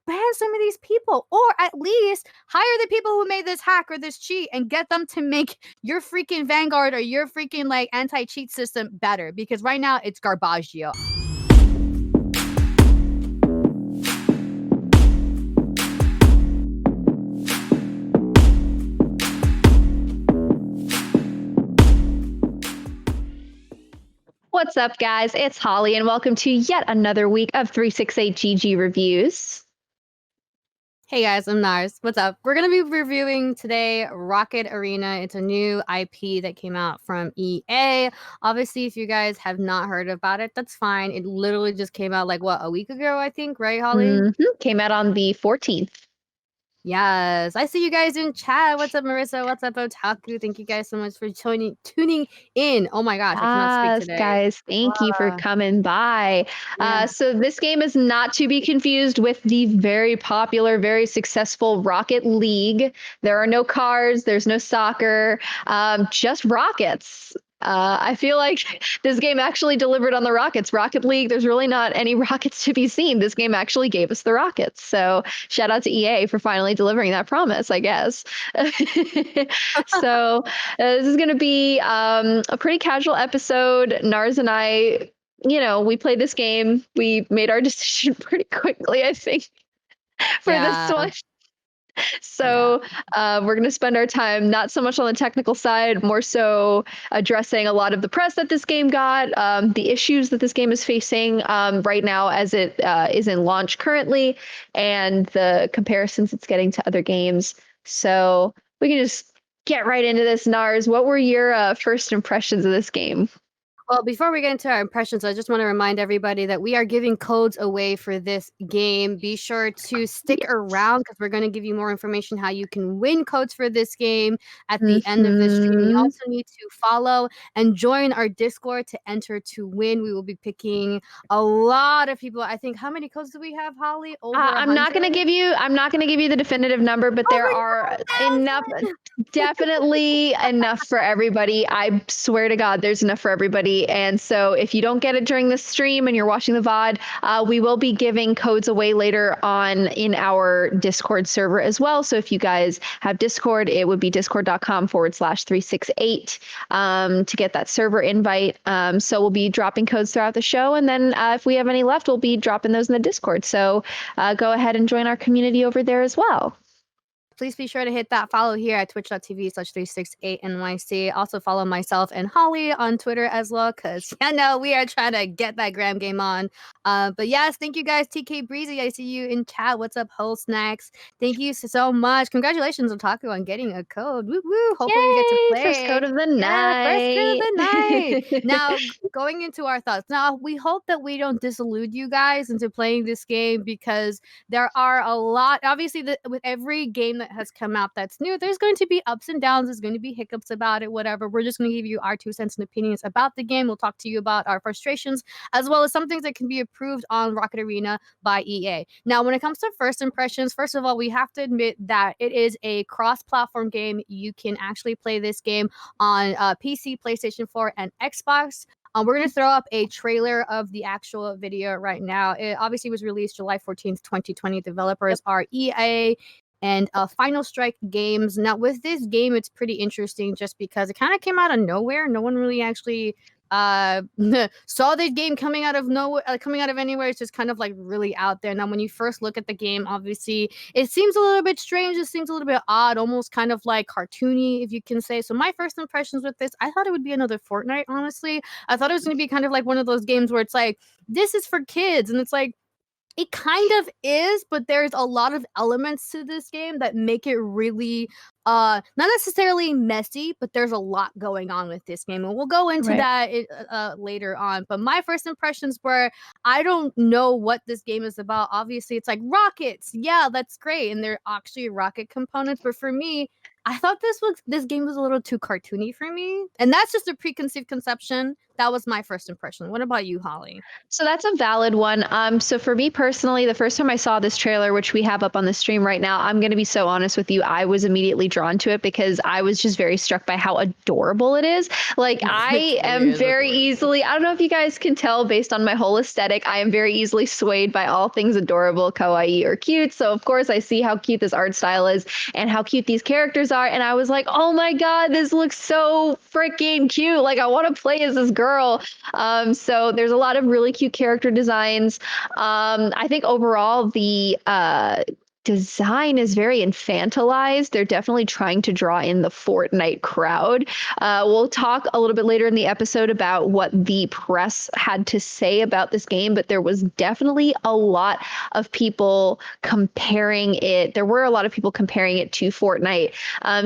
ban some of these people, or at least hire the people who made this hack or this cheat and get them to make your freaking Vanguard or your freaking like anti-cheat system better, because right now it's garbaggio. What's up, guys? It's Holly, and welcome to yet another week of 368GG Reviews. Hey guys, I'm Narz. What's up? We're going to be reviewing today Rocket Arena. It's a new IP that came out from EA. Obviously, if you guys have not heard about it, that's fine. It literally just came out like, what, a week ago, I think, right, Holly? Came out on the 14th. Yes, I see you guys in chat. What's up, Marissa? What's up, Otaku? Thank you guys so much for tuning in. Oh my gosh, I cannot speak today. Guys, thank you for coming by. Yeah. So this game is not to be confused with the very popular, very successful Rocket League. There are no cars, there's no soccer, just rockets. I feel like this game actually delivered on the rockets. Rocket League, there's really not any rockets to be seen. This game actually gave us the rockets. So shout out to EA for finally delivering that promise, I guess. So this is going to be a pretty casual episode. Narz and I, we played this game. We made our decision pretty quickly, I think, for this one. So we're going to spend our time not so much on the technical side, more so addressing a lot of the press that this game got, the issues that this game is facing right now as it is in launch currently, and the comparisons it's getting to other games. So we can just get right into this. Narz, what were your first impressions of this game? Well, before we get into our impressions, I just want to remind everybody that we are giving codes away for this game. Be sure to stick around because we're going to give you more information how you can win codes for this game at the end of the stream. You also need to follow and join our Discord to enter to win. We will be picking a lot of people. I think, how many codes do we have, Holly? Over I'm not going to give you the definitive number, but there are enough, definitely enough for everybody. I swear to God, there's enough for everybody. And so if you don't get it during the stream and you're watching the VOD, we will be giving codes away later on in our Discord server as well. So if you guys have Discord, it would be discord.com/368 to get that server invite. So we'll be dropping codes throughout the show. And then if we have any left, we'll be dropping those in the Discord. So go ahead and join our community over there as well. Please be sure to hit that follow here at twitch.tv/368NYC. Also follow myself and Holly on Twitter as well, because we are trying to get that gram game on. But yes, thank you guys. TK Breezy, I see you in chat. What's up, Whole Snacks? Thank you so much. Congratulations, Otaku, on getting a code. Woo woo. Hopefully we get to play. First code of the night. First code of the night. Now, going into our thoughts. Now, we hope that we don't disillude you guys into playing this game, because there are a lot, obviously, with every game that has come out that's new, there's going to be ups and downs, there's going to be hiccups about it, whatever. We're just going to give you our 2 cents and opinions about the game. We'll talk to you about our frustrations, as well as some things that can be approved on Rocket Arena by EA. Now, when it comes to first impressions, first of all, we have to admit that it is a cross-platform game. You can actually play this game on PC, PlayStation 4, and Xbox. We're going to throw up a trailer of the actual video right now. It obviously was released July 14th, 2020. Developers are EA and Final Strike Games. Now, with this game, it's pretty interesting just because it kind of came out of nowhere. No one really actually saw this game coming out of nowhere, coming out of anywhere. It's just kind of like really out there. Now, when you first look at the game, obviously, it seems a little bit strange. It seems a little bit odd, almost kind of like cartoony, if you can say. So my first impressions with this, I thought it would be another Fortnite, honestly. I thought it was going to be kind of like one of those games where it's like, this is for kids. And it's like, it kind of is, but there's a lot of elements to this game that make it really not necessarily messy, but there's a lot going on with this game, and we'll go into that later on. But my first impressions were, I don't know what this game is about. Obviously, it's like rockets, yeah, that's great, and they're actually rocket components, but for me, I thought this game was a little too cartoony for me, and that's just a preconceived conception. that was my first impression. What about you, Holly? So that's a valid one. So for me personally, the first time I saw this trailer, which we have up on the stream right now, I'm going to be so honest with you. I was immediately drawn to it because I was just very struck by how adorable it is. Like It I truly am is very adorable. easily, I don't know if you guys can tell based on my whole aesthetic, I am very easily swayed by all things adorable, kawaii, or cute. So of course I see how cute this art style is and how cute these characters are. And I was like, oh my God, this looks so freaking cute. Like I want to play as this girl. So there's a lot of really cute character designs. I think overall the design is very infantilized. They're definitely trying to draw in the Fortnite crowd. We'll talk a little bit later in the episode about what the press had to say about this game, but there was definitely a lot of people comparing it. There were a lot of people comparing it to Fortnite.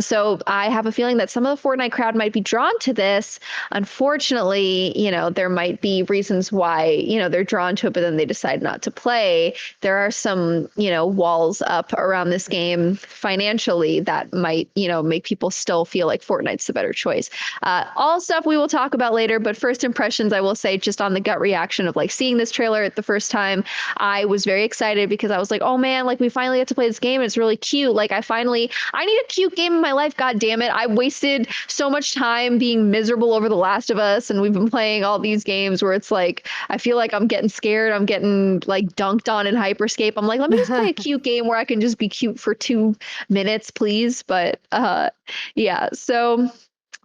So I have a feeling that some of the Fortnite crowd might be drawn to this. Unfortunately, there might be reasons why, they're drawn to it, but then they decide not to play. There are some, walls up around this game financially that might, make people still feel like Fortnite's the better choice. All stuff we will talk about later, but first impressions, I will say just on the gut reaction of like seeing this trailer at the first time, I was very excited because I was like, oh man, like we finally get to play this game. It's really cute. Like I need a cute game in my life. God damn it. I wasted so much time being miserable over The Last of Us. And we've been playing all these games where it's like, I feel like I'm getting scared. I'm getting like dunked on in Hyperscape. I'm like, let me just play a cute game where I can just be cute for 2 minutes, please. But yeah, so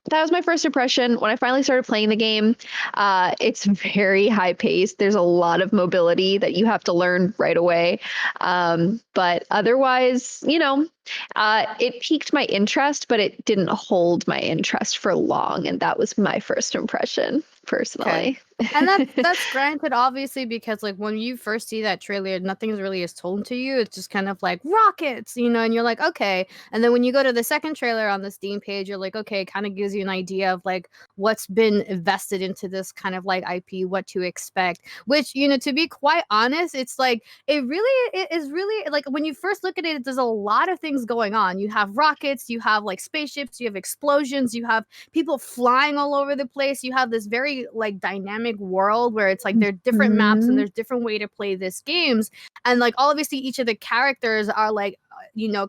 that was my first impression. When I finally started playing the game, it's very high paced. There's a lot of mobility that you have to learn right away. But otherwise, it piqued my interest, but it didn't hold my interest for long. And that was my first impression, Okay. personally. And that's granted, obviously, because like when you first see that trailer, nothing really is told to you. It's just kind of like rockets, and you're like, okay. And then when you go to the second trailer on the Steam page, you're like, okay, it kind of gives you an idea of like what's been invested into this kind of like IP, what to expect. Which, to be quite honest, it's like it is really like when you first look at it, there's a lot of things going on. You have rockets, you have like spaceships, you have explosions, you have people flying all over the place. You have this very like dynamic world where it's like there are different maps and Mhm. there's different way to play these games, and like obviously each of the characters are like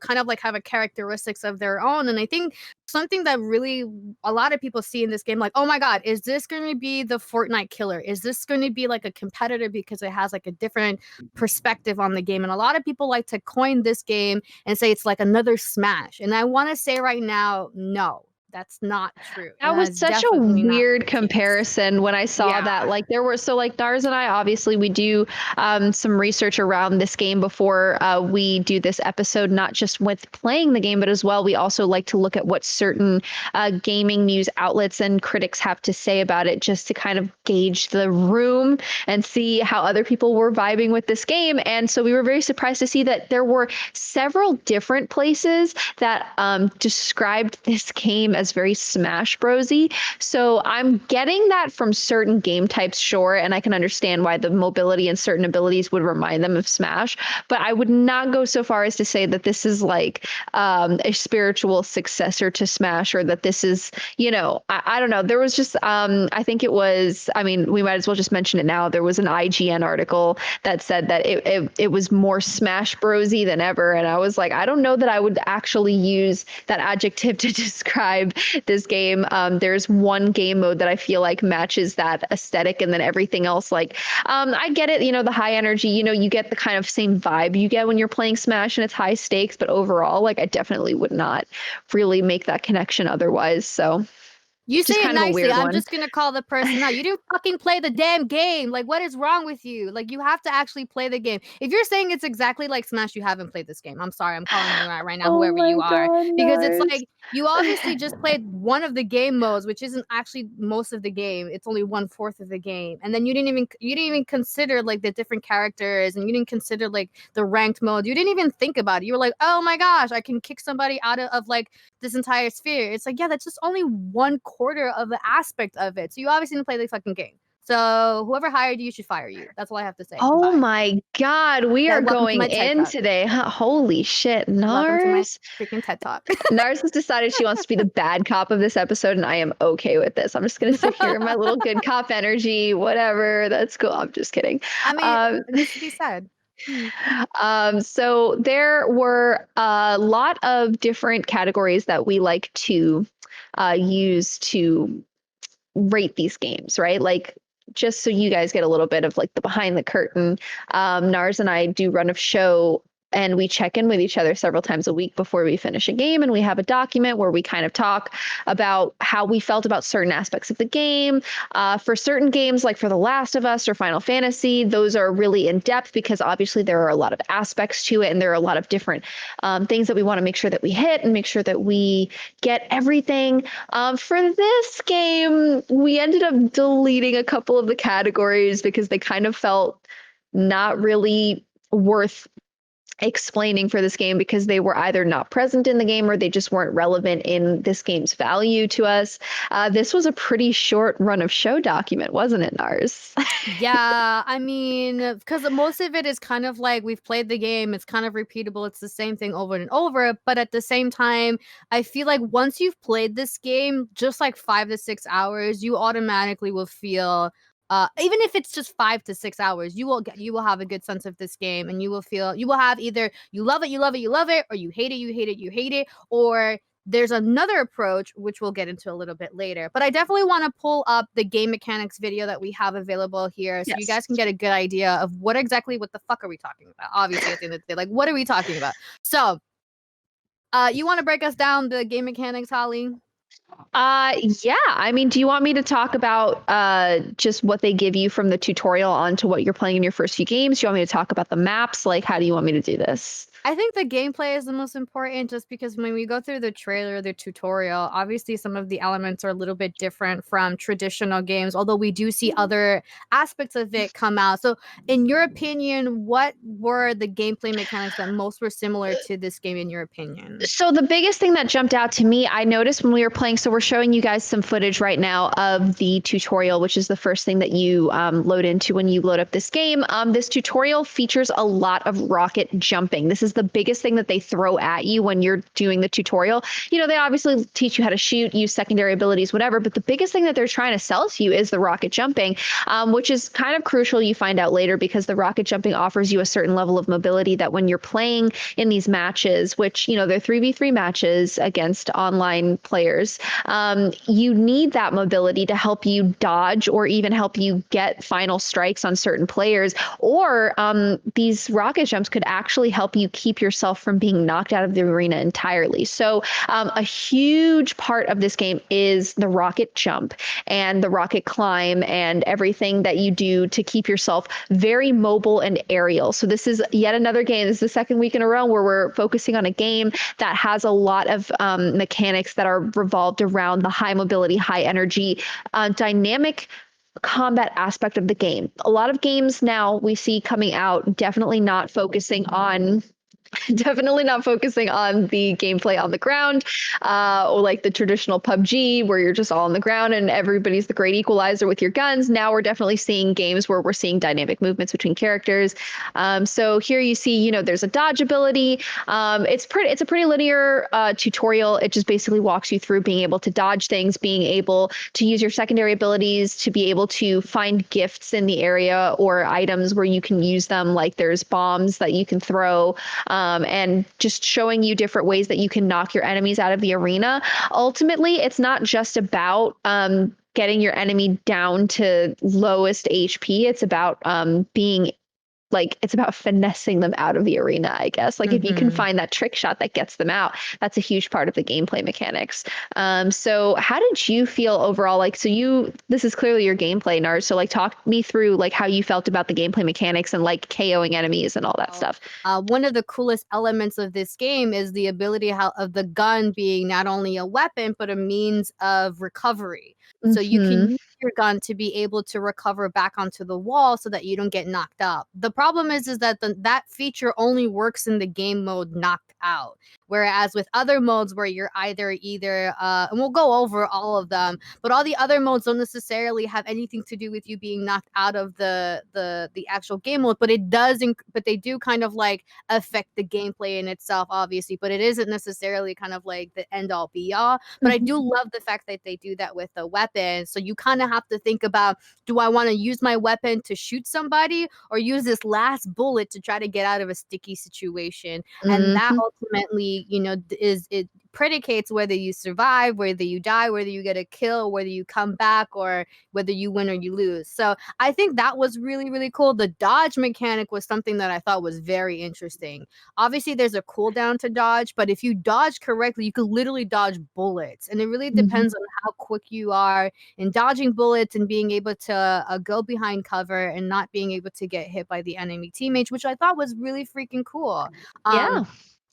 kind of like have a characteristics of their own. And I think something that really a lot of people see in this game, like, oh my god, is this going to be the Fortnite killer? Is this going to be like a competitor because it has like a different perspective on the game? And a lot of people like to coin this game and say it's like another Smash, and I want to say right now, no, that's not true. And That that was is such a definitely not weird the case. comparison when I saw Yeah. that. Like there were so like Narz and I obviously we do some research around this game before we do this episode, not just with playing the game, but as well we also like to look at what certain gaming news outlets and critics have to say about it, just to kind of gauge the room and see how other people were vibing with this game. And so we were very surprised to see that there were several different places that described this game as very Smash Brosy. So I'm getting that from certain game types, sure, and I can understand why the mobility and certain abilities would remind them of Smash. But I would not go so far as to say that this is like a spiritual successor to Smash, or that this is, I don't know. There was just, I think it was, I mean, we might as well just mention it now. There was an IGN article that said that it was more Smash Brosy than ever. And I was like, I don't know that I would actually use that adjective to describe this game. There's one game mode that I feel like matches that aesthetic, and then everything else, like, I get it, the high energy, you get the kind of same vibe you get when you're playing Smash and it's high stakes, but overall, like, I definitely would not really make that connection otherwise. So You just say it kind of a nicely. weird I'm one. just gonna call the person out. You didn't fucking play the damn game. Like, what is wrong with you? Like, you have to actually play the game. If you're saying it's exactly like Smash, you haven't played this game. I'm sorry. I'm calling you out right now, Oh whoever my you are, God, because it's Narz. like you obviously just played one of the game modes, which isn't actually most of the game. It's only 1/4 of the game, and then you didn't even consider like the different characters, and you didn't consider like the ranked mode. You didn't even think about it. You were like, oh my gosh, I can kick somebody out of like this entire sphere. It's like, yeah, that's just only 1/4 of the aspect of it. So you obviously didn't play the fucking game. So whoever hired you should fire you. That's all I have to say. Oh Goodbye. my God, we are Welcome to going my TED in Talk. today. Huh? Holy shit, Welcome to my Nars. freaking TED Talk. Nars has decided she wants to be the bad cop of this episode, and I am okay with this. I'm just gonna sit here in my little good cop energy, whatever. That's cool. I'm just kidding. I mean, Um, it needs to be said. so there were a lot of different categories that we like to use to rate these games, right? Like, just so you guys get a little bit of like the behind the curtain, Nars and I do run a show, and we check in with each other several times a week before we finish a game, and we have a document where we kind of talk about how we felt about certain aspects of the game. For certain games, like for The Last of Us or Final Fantasy, those are really in depth because obviously there are a lot of aspects to it, and there are a lot of different things that we want to make sure that we hit and make sure that we get everything. For this game, we ended up deleting a couple of the categories because they kind of felt not really worth explaining for this game because they were either not present in the game or they just weren't relevant in this game's value to us. This was a pretty short run of show document, wasn't it, Nars? Yeah, I mean, because most of it is kind of like we've played the game, it's kind of repeatable, it's the same thing over and over. But at the same time, I feel like once you've played this game, just like 5 to 6 hours, you automatically will feel. Even if it's just 5 to 6 hours, you will have a good sense of this game, and you will have either you love it, you love it, you love it, or you hate it, you hate it, you hate it, or there's another approach, which we'll get into a little bit later. But I definitely want to pull up the game mechanics video that we have available here so you Yes. guys can get a good idea of what the fuck are we talking about? Obviously, at the end of the day, like, what are we talking about? So, you want to break us down the game mechanics, Holly? Yeah. I mean, do you want me to talk about just what they give you from the tutorial onto what you're playing in your first few games? Do you want me to talk about the maps? Like, how do you want me to do this? I think the gameplay is the most important just because when we go through the trailer, the tutorial, obviously some of the elements are a little bit different from traditional games, although we do see other aspects of it come out. So, in your opinion, what were the gameplay mechanics that most were similar to this game, in your opinion? So the biggest thing that jumped out to me, I noticed when we were playing, so we're showing you guys some footage right now of the tutorial, which is the first thing that you load into when you load up this game. This tutorial features a lot of rocket jumping. This is the biggest thing that they throw at you when you're doing the tutorial. You know, they obviously teach you how to shoot, use secondary abilities, whatever, but the biggest thing that they're trying to sell to you is the rocket jumping, which is kind of crucial, you find out later, because the rocket jumping offers you a certain level of mobility that when you're playing in these matches, which, you know, they're 3v3 matches against online players, you need that mobility to help you dodge or even help you get final strikes on certain players. Or these rocket jumps could actually help you keep yourself from being knocked out of the arena entirely. So a huge part of this game is the rocket jump and the rocket climb and everything that you do to keep yourself very mobile and aerial. So this is yet another game. This is the second week in a row where we're focusing on a game that has a lot of mechanics that are revolved around the high mobility, high energy, dynamic combat aspect of the game. A lot of games now we see coming out definitely not focusing on definitely not focusing on the gameplay on the ground, or like the traditional PUBG where you're just all on the ground and everybody's the great equalizer with your guns. Now we're definitely seeing games where we're seeing dynamic movements between characters. So here you see, you know, there's a dodge ability. It's a pretty linear tutorial. It just basically walks you through being able to dodge things, being able to use your secondary abilities to be able to find gifts in the area or items where you can use them. Like there's bombs that you can throw. And just showing you different ways that you can knock your enemies out of the arena. Ultimately, it's not just about getting your enemy down to lowest HP. It's about being like, it's about finessing them out of the arena, I guess. Like if you can find that trick shot that gets them out, that's a huge part of the gameplay mechanics. So how did you feel overall? Like, so this is clearly your gameplay, Narz. So like talk me through like how you felt about the gameplay mechanics and like KOing enemies and all that stuff. One of the coolest elements of this game is the ability of the gun being not only a weapon, but a means of recovery. So you can use your gun to be able to recover back onto the wall so that you don't get knocked up. The problem is that that feature only works in the game mode knocked out. Whereas with other modes where you're either and we'll go over all of them, but all the other modes don't necessarily have anything to do with you being knocked out of the actual game mode, but but they do kind of like affect the gameplay in itself, obviously, but it isn't necessarily kind of like the end all be all. But I do love the fact that they do that with the weapon. So you kind of have to think about, do I want to use my weapon to shoot somebody or use this last bullet to try to get out of a sticky situation? And that Mhm. ultimately, is it predicates whether you survive, whether you die, whether you get a kill, whether you come back, or whether you win or you lose. So I think that was really, really cool. The dodge mechanic was something that I thought was very interesting. Obviously, there's a cooldown to dodge, but if you dodge correctly, you could literally dodge bullets. And it really Mhm. depends on how quick you are in dodging bullets and being able to go behind cover and not being able to get hit by the enemy teammates, which I thought was really freaking cool. Um, Yeah.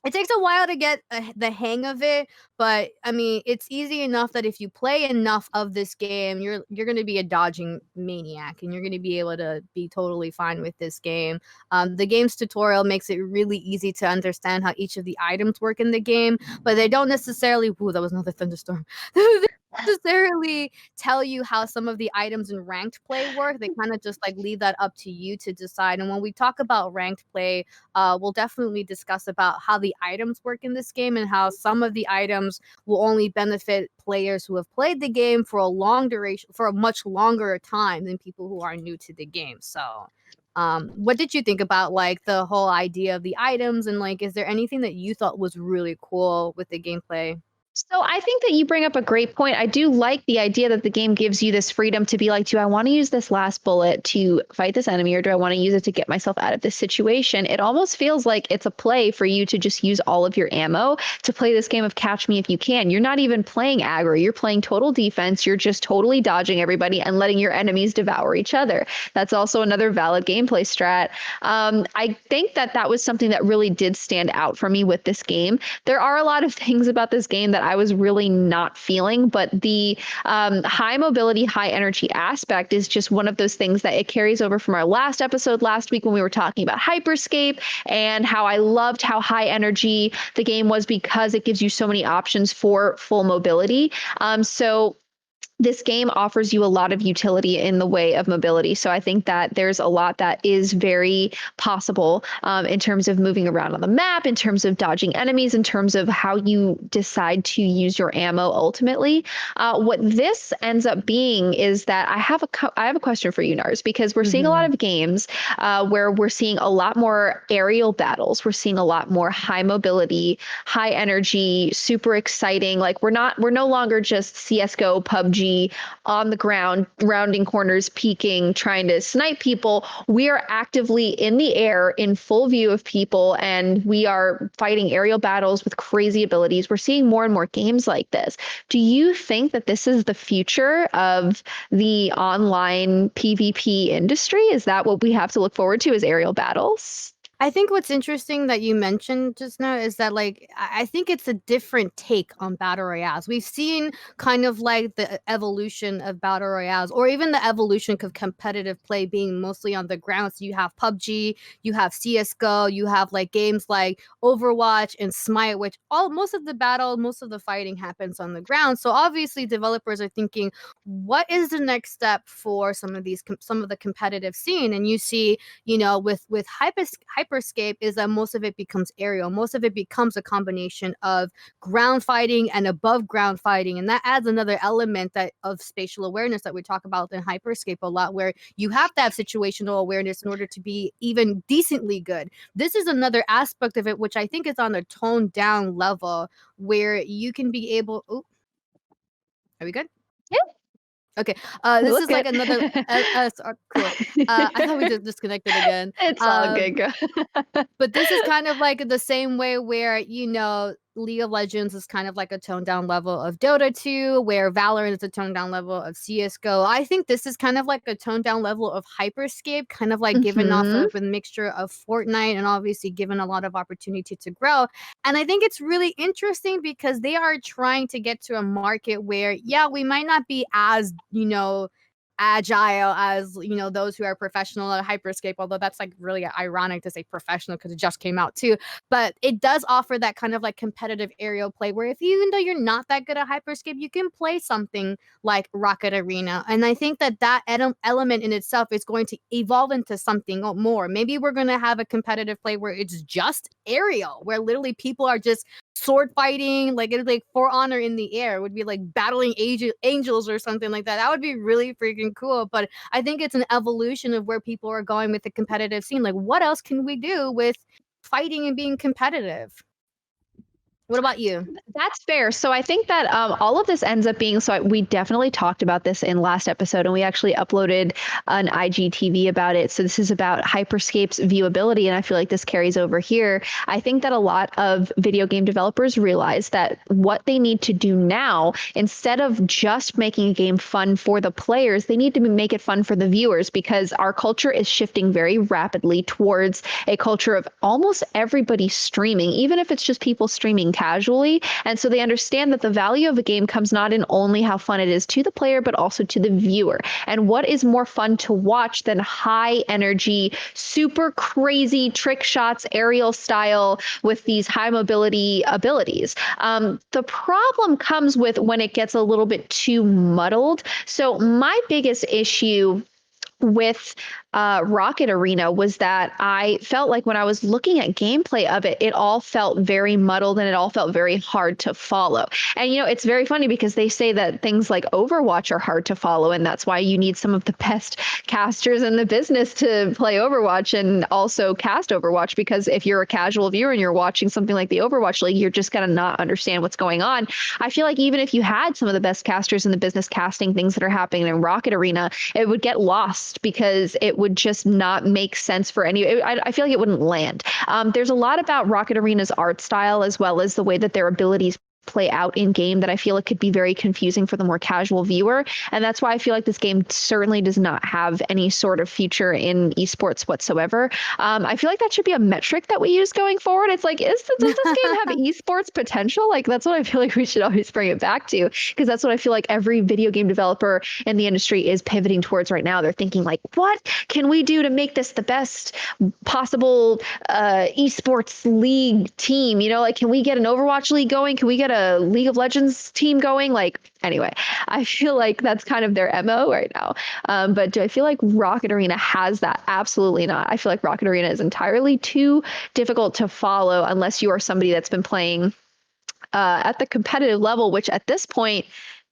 it takes a while to get the hang of it, but I mean, it's easy enough that if you play enough of this game, you're going to be a dodging maniac, and you're going to be able to be totally fine with this game. The game's tutorial makes it really easy to understand how each of the items work in the game, but they don't necessarily. Ooh, that was another thunderstorm. They don't necessarily tell you how some of the items in ranked play work. They kind of just like leave that up to you to decide. And when we talk about ranked play, we'll definitely discuss about how the items work in this game and how some of the items will only benefit players who have played the game for a long duration, for a much longer time than people who are new to the game. So, what did you think about like the whole idea of the items, and like, is there anything that you thought was really cool with the gameplay? So I think that you bring up a great point. I do like the idea that the game gives you this freedom to be like, do I want to use this last bullet to fight this enemy, or do I want to use it to get myself out of this situation? It almost feels like it's a play for you to just use all of your ammo to play this game of catch me if you can. You're not even playing aggro. You're playing total defense. You're just totally dodging everybody and letting your enemies devour each other. That's also another valid gameplay strat. I think that that was something that really did stand out for me with this game. There are a lot of things about this game that I was really not feeling, but the high mobility, high energy aspect is just one of those things that it carries over from our last episode last week when we were talking about Hyperscape and how I loved how high energy the game was because it gives you so many options for full mobility. So this game offers you a lot of utility in the way of mobility. So I think that there's a lot that is very possible in terms of moving around on the map, in terms of dodging enemies, in terms of how you decide to use your ammo ultimately. What this ends up being is that I have a question for you, Nars, because we're seeing a lot Mm-hmm. of games where we're seeing a lot more aerial battles. We're seeing a lot more high mobility, high energy, super exciting. Like we're no longer just CS:GO, PUBG on the ground, rounding corners, peeking, trying to snipe people. We are actively in the air in full view of people, and we are fighting aerial battles with crazy abilities. We're seeing more and more games like this. Do you think that this is the future of the online PvP industry? Is that what we have to look forward to, is aerial battles? I think what's interesting that you mentioned just now is that, like, I think it's a different take on battle royales. We've seen kind of like the evolution of battle royales, or even the evolution of competitive play being mostly on the ground. So you have PUBG, you have CS:GO, you have like games like Overwatch and Smite, which most of the fighting happens on the ground. So obviously, developers are thinking, what is the next step for some of the competitive scene? And you see, with Hyperscape, is that most of it becomes aerial. Most of it becomes a combination of ground fighting and above ground fighting, and that adds another element that of spatial awareness that we talk about in Hyperscape a lot, where you have to have situational awareness in order to be even decently good. This is another aspect of it, which I think is on a toned down level, where you can be able. Ooh, are we good? Yeah, Okay. we This look is like good. another. Cool. I thought we just disconnected again. It's all good. Go. But this is kind of like the same way where, League of Legends is kind of like a toned down level of Dota 2, where Valorant is a toned down level of CS:GO. I think this is kind of like a toned down level of Hyperscape, kind of like given off Hmm. of a mixture of Fortnite and obviously given a lot of opportunity to grow. And I think it's really interesting because they are trying to get to a market where, yeah, we might not be as, agile as those who are professional at Hyperscape, although that's like really ironic to say professional because it just came out too. But it does offer that kind of like competitive aerial play where if even though you're not that good at Hyperscape, you can play something like Rocket Arena. And I think that element in itself is going to evolve into something more. Maybe we're going to have a competitive play where it's just aerial, where literally people are just sword fighting, like it's like For Honor in the air. It would be like battling angels or something like that. That would be really freaking cool. But I think it's an evolution of where people are going with the competitive scene. Like, what else can we do with fighting and being competitive? What about you? That's fair. So I think that all of this ends up being, we definitely talked about this in last episode, and we actually uploaded an IGTV about it. So this is about Hyperscape's viewability, and I feel like this carries over here. I think that a lot of video game developers realize that what they need to do now, instead of just making a game fun for the players, they need to make it fun for the viewers, because our culture is shifting very rapidly towards a culture of almost everybody streaming, even if it's just people streaming casually. And so they understand that the value of a game comes not in only how fun it is to the player, but also to the viewer. And what is more fun to watch than high energy, super crazy trick shots, aerial style with these high mobility abilities? The problem comes with when it gets a little bit too muddled. So my biggest issue with Rocket Arena was that I felt like when I was looking at gameplay of it, it all felt very muddled and it all felt very hard to follow. And, it's very funny because they say that things like Overwatch are hard to follow, and that's why you need some of the best casters in the business to play Overwatch and also cast Overwatch, because if you're a casual viewer and you're watching something like the Overwatch League, you're just going to not understand what's going on. I feel like even if you had some of the best casters in the business casting things that are happening in Rocket Arena, it would get lost because it would just not make sense for I feel like it wouldn't land. There's a lot about Rocket Arena's art style as well as the way that their abilities play out in game that I feel it could be very confusing for the more casual viewer. And that's why I feel like this game certainly does not have any sort of future in esports whatsoever. I feel like that should be a metric that we use going forward. It's like, does this game have esports potential? Like, that's what I feel like we should always bring it back to, because that's what I feel like every video game developer in the industry is pivoting towards right now. They're thinking like, what can we do to make this the best possible esports league team? Like, can we get an Overwatch league going? Can we get a League of Legends team going? Like, anyway, I feel like that's kind of their MO right now. But do I feel like Rocket Arena has that? Absolutely not. I feel like Rocket Arena is entirely too difficult to follow unless you are somebody that's been playing at the competitive level, which at this point,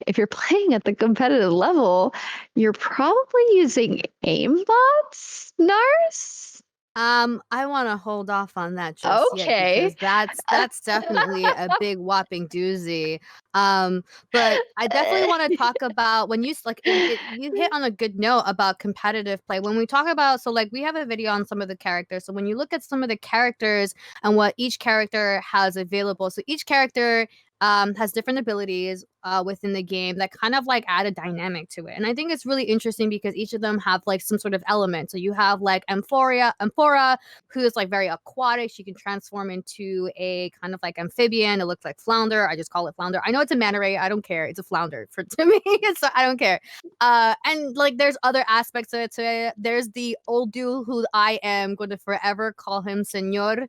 if you're playing at the competitive level, you're probably using aimbots, Narz? I want to hold off on that just yet because Okay. that's definitely a big whopping doozy. But I definitely want to talk about when you hit on a good note about competitive play. When we talk about so like we have a video on some of the characters. So when you look at some of the characters and what each character has available, so each character has different abilities within the game that kind of like add a dynamic to it. And I think it's really interesting because each of them have like some sort of element. So you have like Amphora, who is like very aquatic. She can transform into a kind of like amphibian. It looks like flounder. I just call it flounder. I know it's a manta ray. I don't care. It's a flounder to me. So I don't care. And like there's other aspects of it. So there's the old dude who I am going to forever call him Senor.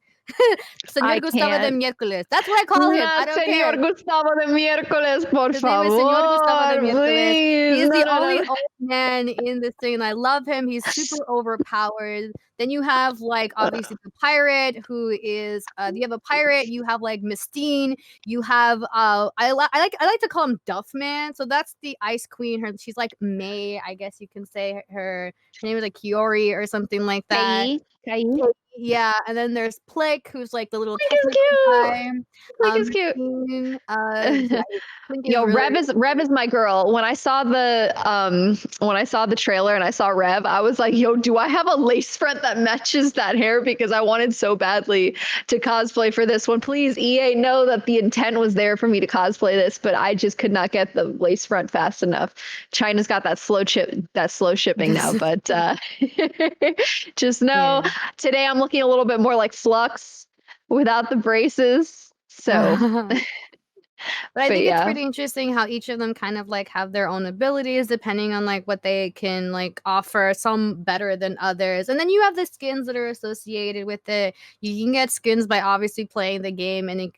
Señor I Gustavo de can't. Miércoles. That's what I call him. I don't Señor care. Gustavo de Miércoles, por His name is Señor Gustavo de favor, Miércoles. please. He's No, the no, only no. old man in this thing, and I love him. He's super overpowered. Then you have like obviously the pirate who is you have a pirate, you have like Mistine, you have I like to call him Duffman. So that's the Ice Queen. She's like May, I guess you can say her name is like Kiori or something like that. Kai, Kai. Yeah, and then there's Plick, who's like the little Blink is technical cute. guy. Blink is cute. Machine, yeah, Plick is Yo, really Rev is my girl. When I saw the trailer and I saw Rev, I was like, yo, do I have a lace front that matches that hair? Because I wanted so badly to cosplay for this one. Please, EA, know that the intent was there for me to cosplay this, but I just could not get the lace front fast enough. China's got that slow shipping now, but just know yeah. today I'm looking a little bit more like Flux without the braces. So But I But think it's yeah. pretty interesting how each of them kind of like have their own abilities depending on like what they can like offer, some better than others. And then you have the skins that are associated with it. You can get skins by obviously playing the game and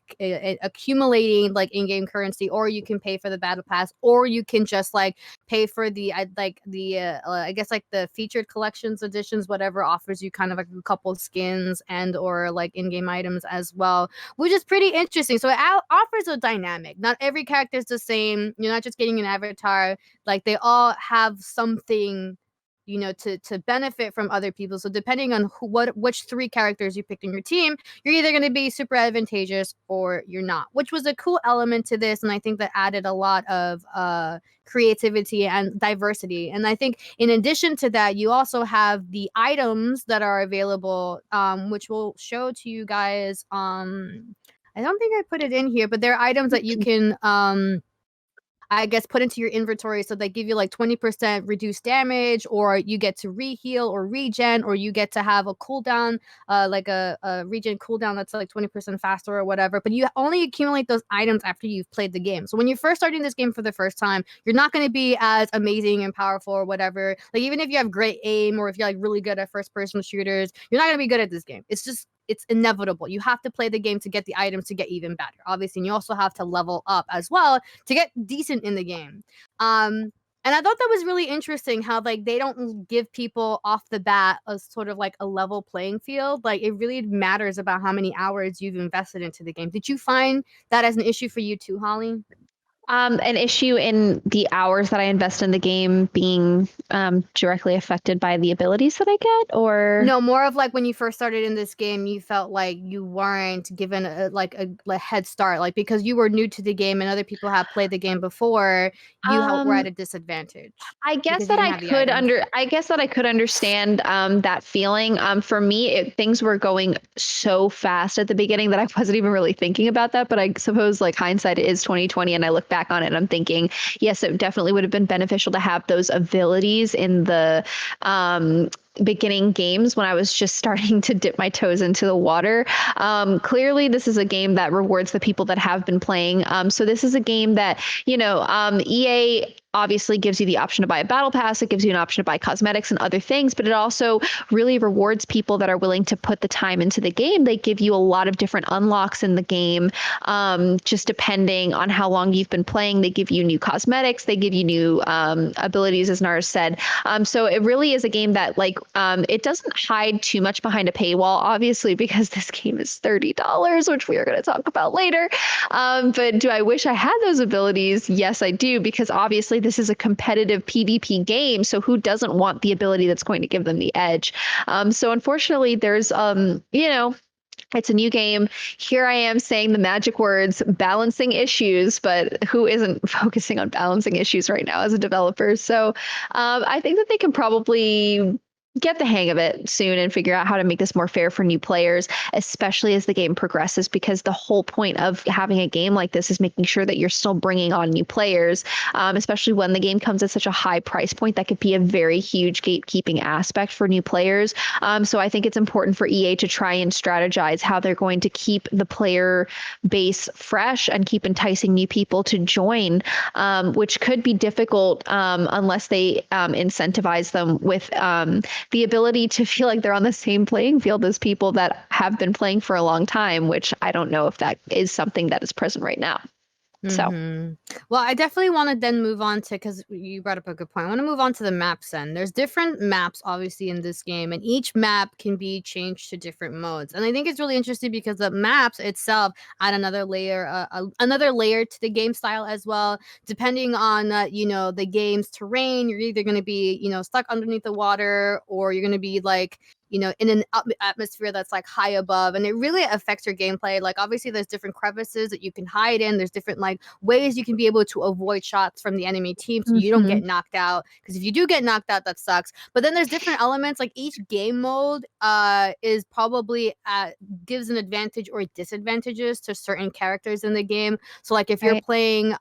accumulating like in-game currency, or you can pay for the battle pass, or you can just like pay for the I guess like the featured collections editions, whatever offers you kind of like a couple skins and or like in-game items as well, which is pretty interesting. So it offers a dynamic. Not every character is the same. You're not just getting an avatar. Like they all have something, you know, to benefit from other people. So depending on which three characters you picked in your team, you're either going to be super advantageous or you're not, which was a cool element to this. And I think that added a lot of creativity and diversity. And I think in addition to that, you also have the items that are available, which we'll show to you guys. I don't think I put it in here, but there are items that you can I guess put into your inventory, so they give you like 20% reduced damage, or you get to reheal or regen, or you get to have a cooldown, like a regen cooldown that's like 20% faster or whatever. But you only accumulate those items after you've played the game. So when you're first starting this game for the first time, you're not going to be as amazing and powerful or whatever. Like even if you have great aim or if you're like really good at first person shooters, you're not going to be good at this game. It's inevitable. You have to play the game to get the items to get even better, obviously. And you also have to level up as well to get decent in the game. And I thought that was really interesting how like they don't give people off the bat a sort of like a level playing field. Like it really matters about how many hours you've invested into the game. Did you find that as an issue for you too, Holly? An issue in the hours that I invest in the game being directly affected by the abilities that I get, or No, more of like when you first started in this game, you felt like you weren't given a head start, like because you were new to the game and other people have played the game before, were at um a disadvantage I guess because you that didn't have the items. I guess that I could understand that feeling. For me, things were going so fast at the beginning that I wasn't even really thinking about that. But I suppose like hindsight is 2020, and I look back on it and I'm thinking, yes, it definitely would have been beneficial to have those abilities in the beginning games when I was just starting to dip my toes into the water. Clearly, this is a game that rewards the people that have been playing. So this is a game that, EA obviously gives you the option to buy a battle pass. It gives you an option to buy cosmetics and other things, but it also really rewards people that are willing to put the time into the game. They give you a lot of different unlocks in the game, just depending on how long you've been playing. They give you new cosmetics. They give you new abilities, as Narz said. So it really is a game that it doesn't hide too much behind a paywall, obviously, because this game is $30, which we are going to talk about later. But do I wish I had those abilities? Yes, I do, because obviously this is a competitive PvP game. So who doesn't want the ability that's going to give them the edge? So unfortunately, there's, it's a new game. Here I am saying the magic words, balancing issues, but who isn't focusing on balancing issues right now as a developer? So I think that they can probably get the hang of it soon and figure out how to make this more fair for new players, especially as the game progresses, because the whole point of having a game like this is making sure that you're still bringing on new players, especially when the game comes at such a high price point. That could be a very huge gatekeeping aspect for new players. So I think it's important for EA to try and strategize how they're going to keep the player base fresh and keep enticing new people to join, which could be difficult unless they incentivize them with the ability to feel like they're on the same playing field as people that have been playing for a long time, which I don't know if that is something that is present right now. So Well, I definitely want to then move on to, because you brought up a good point. I want to move on to the maps then. There's different maps, obviously, in this game, and each map can be changed to different modes. And I think it's really interesting because the maps itself add another layer to the game style as well. Depending on, the game's terrain, you're either going to be, stuck underneath the water, or you're going to be like, in an atmosphere that's like high above, and it really affects your gameplay. Like obviously there's different crevices that you can hide in. There's different like ways you can be able to avoid shots from the enemy team so you don't get knocked out, because if you do get knocked out, that sucks. But then there's different elements. Like each game mode is probably gives an advantage or disadvantages to certain characters in the game. So like if you're right. playing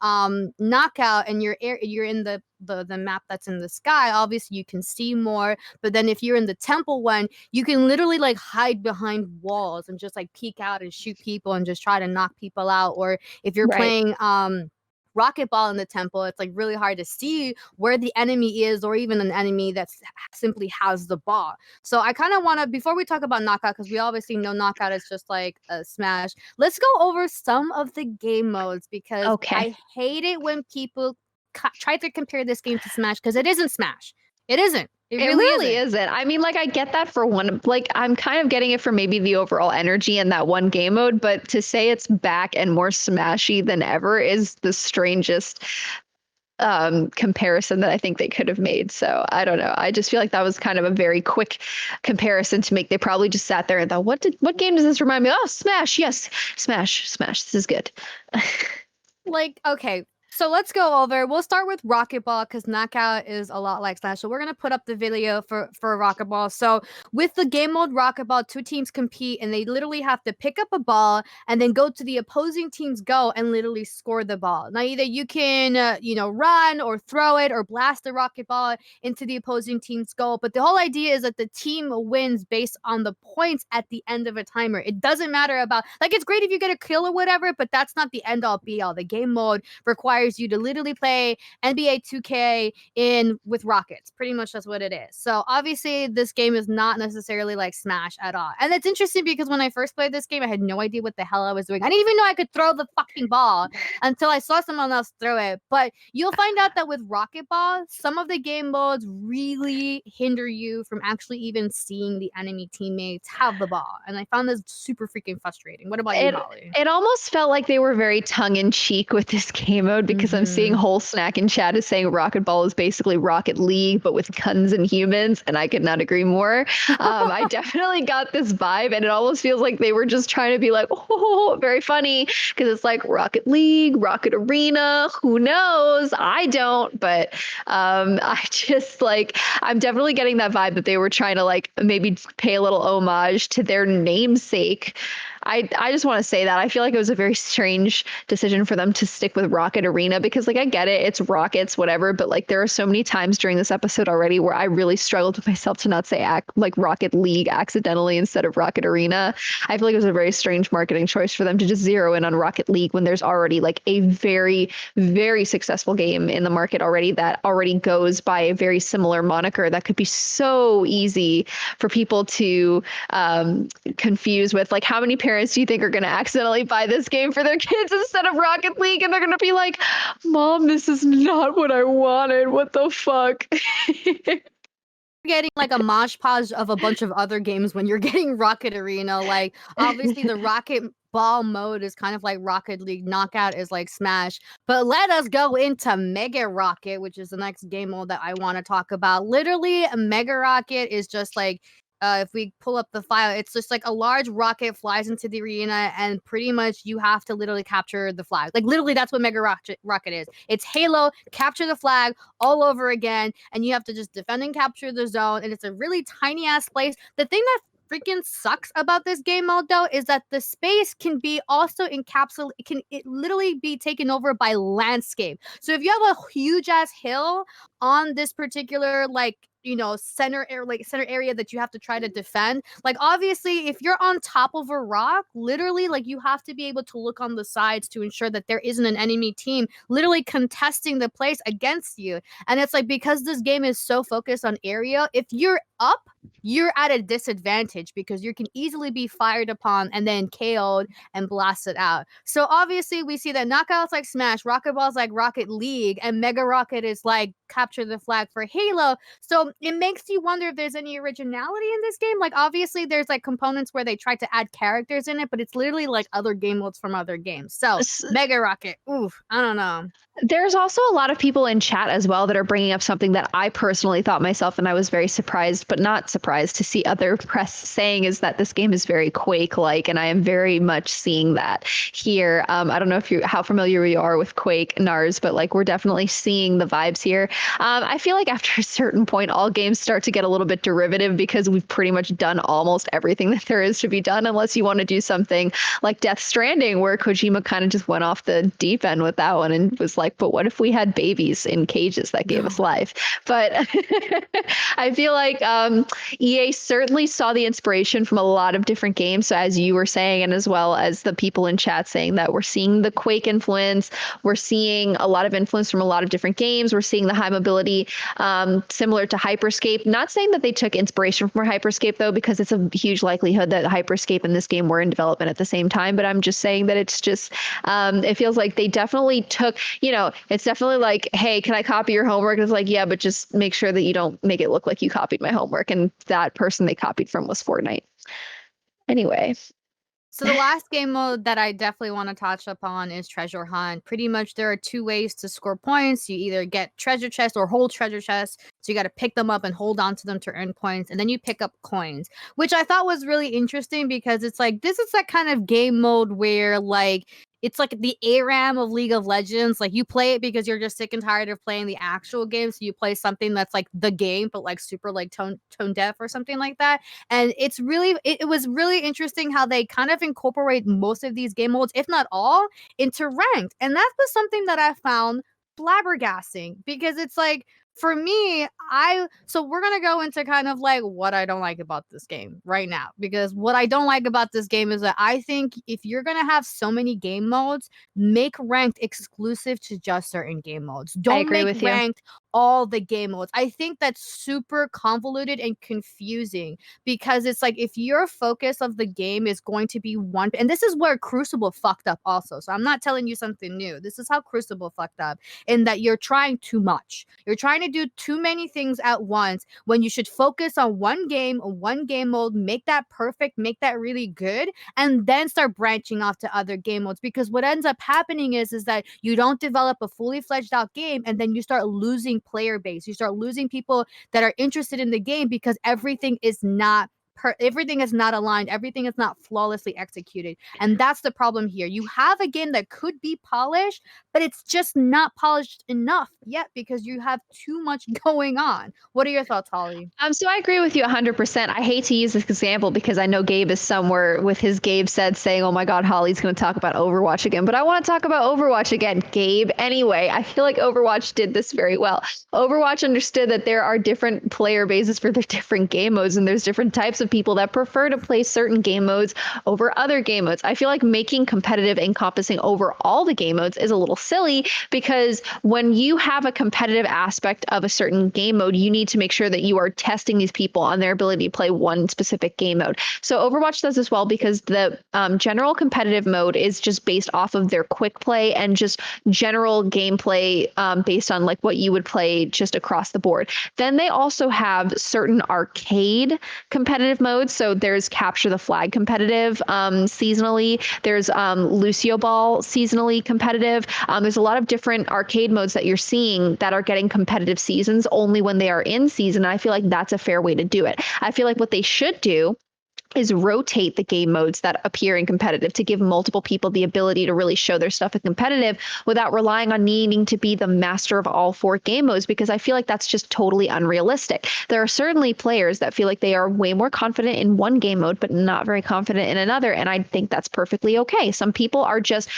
knockout and you're in the the map that's in the sky, obviously you can see more. But then if you're in the temple one, you can literally like hide behind walls and just like peek out and shoot people and just try to knock people out. Or if you're Right. playing Rocket Ball in the temple, it's like really hard to see where the enemy is, or even an enemy that simply has the ball. So I kind of want to, before we talk about knockout, because we obviously know knockout is just like a smash, let's go over some of the game modes, because Okay. I hate it when people try to compare this game to Smash, because it isn't Smash. It isn't. It really isn't. isn't. I mean, like, I get that for one, like, I'm kind of getting it for maybe the overall energy in that one game mode, but to say it's back and more smashy than ever is the strangest comparison that I think they could have made. So I don't know. I just feel like that was kind of a very quick comparison to make. They probably just sat there and thought, what game does this remind me of? Oh, Smash. Yes. Smash. This is good. Like, okay, so let's go over. We'll start with Rocket Ball, because Knockout is a lot like Smash. So we're gonna put up the video for Rocket Ball. So with the game mode Rocket Ball, two teams compete, and they literally have to pick up a ball and then go to the opposing team's goal and literally score the ball. Now either you can run or throw it or blast the rocket ball into the opposing team's goal. But the whole idea is that the team wins based on the points at the end of a timer. It doesn't matter about, like, it's great if you get a kill or whatever, but that's not the end all be all. The game mode requires you to literally play NBA 2K with rockets. Pretty much that's what it is. So obviously this game is not necessarily like Smash at all. And it's interesting because when I first played this game, I had no idea what the hell I was doing. I didn't even know I could throw the fucking ball until I saw someone else throw it. But you'll find out that with Rocket Ball, some of the game modes really hinder you from actually even seeing the enemy teammates have the ball. And I found this super freaking frustrating. What about you, Holly? It almost felt like they were very tongue in cheek with this game mode, because I'm seeing Whole Snack in chat is saying Rocket Ball is basically Rocket League, but with guns and humans, and I could not agree more. I definitely got this vibe, and it almost feels like they were just trying to be like, oh, very funny, because it's like Rocket League, Rocket Arena, who knows? I don't, but I just like, I'm definitely getting that vibe that they were trying to like maybe pay a little homage to their namesake. I just want to say that I feel like it was a very strange decision for them to stick with Rocket Arena, because like I get it, it's rockets, whatever, but like there are so many times during this episode already where I really struggled with myself to not say like Rocket League accidentally instead of Rocket Arena. I feel like it was a very strange marketing choice for them to just zero in on Rocket League when there's already like a very, very successful game in the market already that already goes by a very similar moniker that could be so easy for people to confuse with. Like, how many parents do you think are going to accidentally buy this game for their kids instead of Rocket League, and they're going to be like, Mom, this is not what I wanted, what the fuck? Getting like a mosh podge of a bunch of other games when you're getting Rocket Arena. Like, obviously the Rocket Ball mode is kind of like Rocket League, Knockout is like Smash. But let us go into Mega Rocket, which is the next game mode that I want to talk about. Literally, Mega Rocket is just like, if we pull up the file, it's just like a large rocket flies into the arena, and pretty much you have to literally capture the flag. Like, literally, that's what Mega Rocket is. It's Halo, capture the flag all over again, and you have to just defend and capture the zone, and it's a really tiny ass place. The thing that freaking sucks about this game mode though is that the space can be also encapsulated, it literally be taken over by landscape. So if you have a huge ass hill on this particular center area that you have to try to defend, like, obviously if you're on top of a rock, literally, like, you have to be able to look on the sides to ensure that there isn't an enemy team literally contesting the place against you. And it's like, because this game is so focused on area, if you're up, you're at a disadvantage because you can easily be fired upon and then KO'd and blasted out. So obviously we see that Knockout's like Smash, Rocket Ball's like Rocket League, and Mega Rocket is like capture the flag for Halo. So it makes you wonder if there's any originality in this game. Like, obviously there's like components where they try to add characters in it, but it's literally like other game modes from other games. So Mega Rocket, oof, I don't know. There's also a lot of people in chat as well that are bringing up something that I personally thought myself, and I was very surprised, but not surprised to see other press saying, is that this game is very Quake-like, and I am very much seeing that here. I don't know how familiar you are with Quake, Narz, but like, we're definitely seeing the vibes here. I feel like after a certain point, all games start to get a little bit derivative because we've pretty much done almost everything that there is to be done, unless you want to do something like Death Stranding, where Kojima kind of just went off the deep end with that one and was like, but what if we had babies in cages that gave us life? But I feel like EA certainly saw the inspiration from a lot of different games. So as you were saying, and as well as the people in chat saying that we're seeing the Quake influence, we're seeing a lot of influence from a lot of different games. We're seeing the high mobility, similar to Hyperscape. Not saying that they took inspiration from Hyperscape though, because it's a huge likelihood that Hyperscape and this game were in development at the same time. But I'm just saying that it's just, it feels like they definitely took, it's definitely like, hey, can I copy your homework? It's like, yeah, but just make sure that you don't make it look like you copied my homework. And that person they copied from was Fortnite. Anyway. So the last game mode that I definitely want to touch upon is treasure hunt. Pretty much there are two ways to score points. You either get treasure chests or hold treasure chests. So you got to pick them up and hold on to them to earn points. And then you pick up coins, which I thought was really interesting because it's like, this is that kind of game mode where like, it's like the ARAM of League of Legends. Like you play it because you're just sick and tired of playing the actual game. So you play something that's like the game, but like super like tone deaf or something like that. And it's really, it was really interesting how they kind of incorporate most of these game modes, if not all, into ranked. And that was something that I found flabbergasting because it's like, for me, so we're gonna go into kind of like what I don't like about this game right now, because what I don't like about this game is that I think if you're gonna have so many game modes, make ranked exclusive to just certain game modes. Don't make ranked all the game modes. I think that's super convoluted and confusing because it's like if your focus of the game is going to be one, and this is where Crucible fucked up also. So I'm not telling you something new. This is how Crucible fucked up, in that you're trying too much. You're trying to do too many things at once when you should focus on one game mode, make that perfect, make that really good, and then start branching off to other game modes. Because what ends up happening is that you don't develop a fully fledged out game, and then you start losing player base. You start losing people that are interested in the game because everything is not aligned, everything is not flawlessly executed. And that's the problem here. You have a game that could be polished, but it's just not polished enough yet because you have too much going on. What are your thoughts, Holly? So I agree with you 100%. I hate to use this example because I know Gabe is somewhere with his Gabe said saying, oh my God, Holly's going to talk about Overwatch again. But I want to talk about Overwatch again, Gabe. Anyway, I feel like Overwatch did this very well. Overwatch understood that there are different player bases for their different game modes, and there's different types of people that prefer to play certain game modes over other game modes. I feel like making competitive encompassing over all the game modes is a little silly because when you have a competitive aspect of a certain game mode, you need to make sure that you are testing these people on their ability to play one specific game mode. So Overwatch does this well because the general competitive mode is just based off of their quick play and just general gameplay based on like what you would play just across the board. Then they also have certain arcade competitive modes. So there's Capture the Flag competitive seasonally. There's Lucio Ball seasonally competitive. There's a lot of different arcade modes that you're seeing that are getting competitive seasons only when they are in season. I feel like that's a fair way to do it. I feel like what they should do is rotate the game modes that appear in competitive to give multiple people the ability to really show their stuff in competitive without relying on needing to be the master of all four game modes, because I feel like that's just totally unrealistic. There are certainly players that feel like they are way more confident in one game mode, but not very confident in another. And I think that's perfectly okay. Some people are just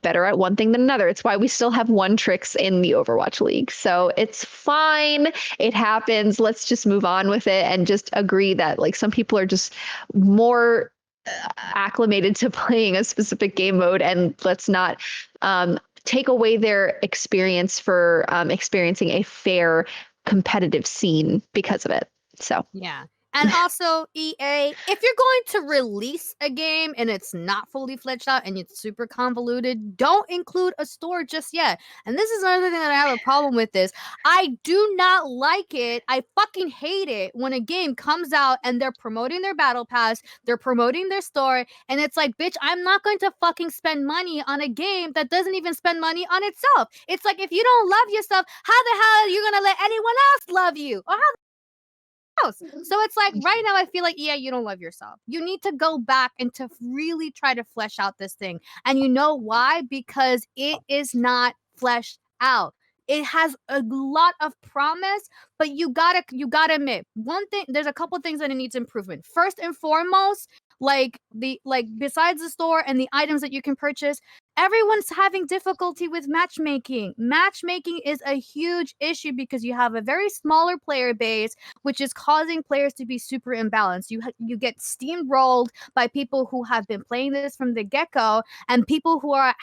better at one thing than another. It's why we still have one tricks in the Overwatch League. So it's fine. It happens. Let's just move on with it and just agree that like some people are just more acclimated to playing a specific game mode, and let's not take away their experience for experiencing a fair competitive scene because of it. So yeah. And also, EA, if you're going to release a game and it's not fully fledged out and it's super convoluted, don't include a store just yet. And this is another thing that I have a problem with this. I do not like it. I fucking hate it when a game comes out and they're promoting their battle pass, they're promoting their store, and it's like, bitch, I'm not going to fucking spend money on a game that doesn't even spend money on itself. It's like, if you don't love yourself, how the hell are you going to let anyone else love you? Or how house. So it's like right now I feel like, yeah, you don't love yourself. You need to go back and to really try to flesh out this thing. And you know why? Because it is not fleshed out. It has a lot of promise, but you gotta admit one thing. There's a couple things that it needs improvement. First and foremost, besides the store and the items that you can purchase, everyone's having difficulty with matchmaking. Matchmaking is a huge issue because you have a very smaller player base, which is causing players to be super imbalanced. You get steamrolled by people who have been playing this from the get-go and people who are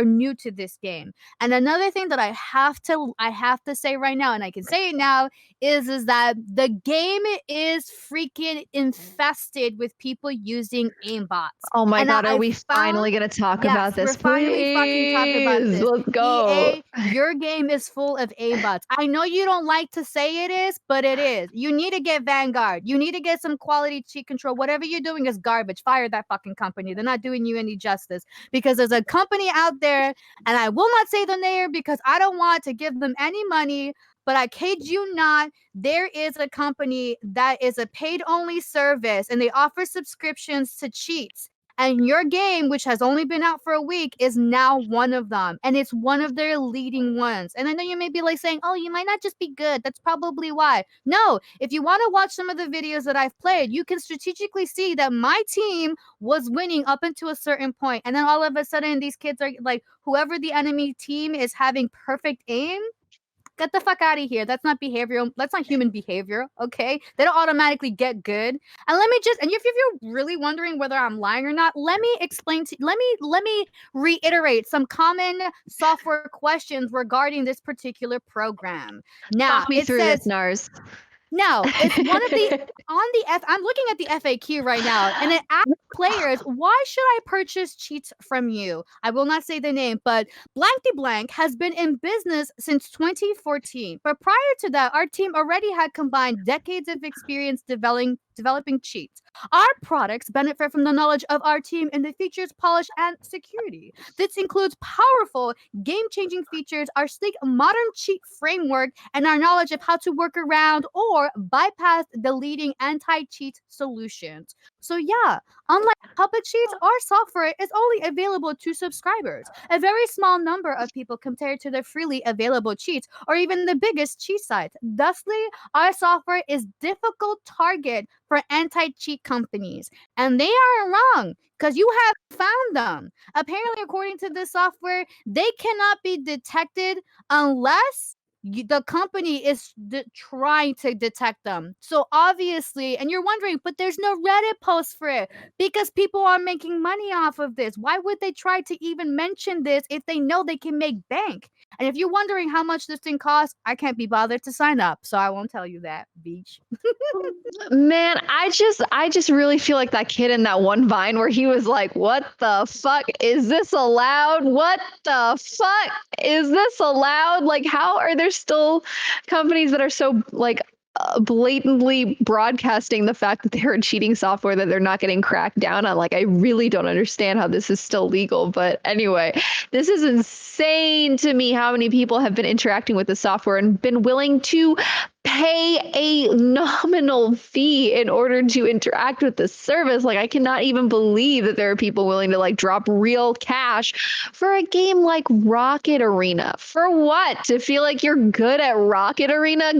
new to this game. And another thing that I have to say right now, and I can say it now, is that the game is freaking infested with people using aimbots. Oh my And God, are I we found finally going to talk Yes, about we're this? finally fucking talking about Please, this. let's go. EA, your game is full of aimbots. I know you don't like to say it is, but it is. You need to get Vanguard. You need to get some quality cheat control. Whatever you're doing is garbage. Fire that fucking company. They're not doing you any justice because there's a company out there, and I will not say the name because I don't want to give them any money, but I kid you not, there is a company that is a paid only service and they offer subscriptions to cheats. And your game, which has only been out for a week, is now one of them. And it's one of their leading ones. And I know you may be like saying, oh, you might not just be good. That's probably why. No, if you want to watch some of the videos that I've played, you can strategically see that my team was winning up until a certain point. And then all of a sudden, these kids are like, whoever the enemy team is having perfect aim, get the fuck out of here. That's not behavioral. That's not human behavior. Okay, they don't automatically get good. And if you're really wondering whether I'm lying or not, let me explain to let me reiterate some common software questions regarding this particular program. Now Talk me it through this, says Nars. no, it's one of the I'm looking at the FAQ right now, and it asks players, why should I purchase cheats from you? I will not say the name, but Blankety Blank has been in business since 2014. But prior to that, our team already had combined decades of experience developing cheats. Our products benefit from the knowledge of our team in the features, polish, and security. This includes powerful, game-changing features, our sleek modern cheat framework, and our knowledge of how to work around or bypass the leading anti-cheat solutions. So yeah, unlike public cheats, our software is only available to subscribers, a very small number of people compared to the freely available cheats or even the biggest cheat sites. Thusly, our software is difficult target for anti-cheat companies. And they are wrong because you have found them. Apparently, according to this software, they cannot be detected unless the company is trying to detect them. So obviously, and you're wondering, but there's no Reddit post for it because people are making money off of this. Why would they try to even mention this if they know they can make bank? And if you're wondering how much this thing costs, I can't be bothered to sign up, so I won't tell you that, beach. Man, I just really feel like that kid in that one Vine where he was like, "What the fuck is this allowed? What the fuck is this allowed? Like, how are there still companies that are so like blatantly broadcasting the fact that they're cheating software that they're not getting cracked down on? Like, I really don't understand how this is still legal. But anyway, this is insane to me how many people have been interacting with the software and been willing to pay a nominal fee in order to interact with the service. Like, I cannot even believe that there are people willing to like drop real cash for a game like Rocket Arena. For what? To feel like you're good at Rocket Arena?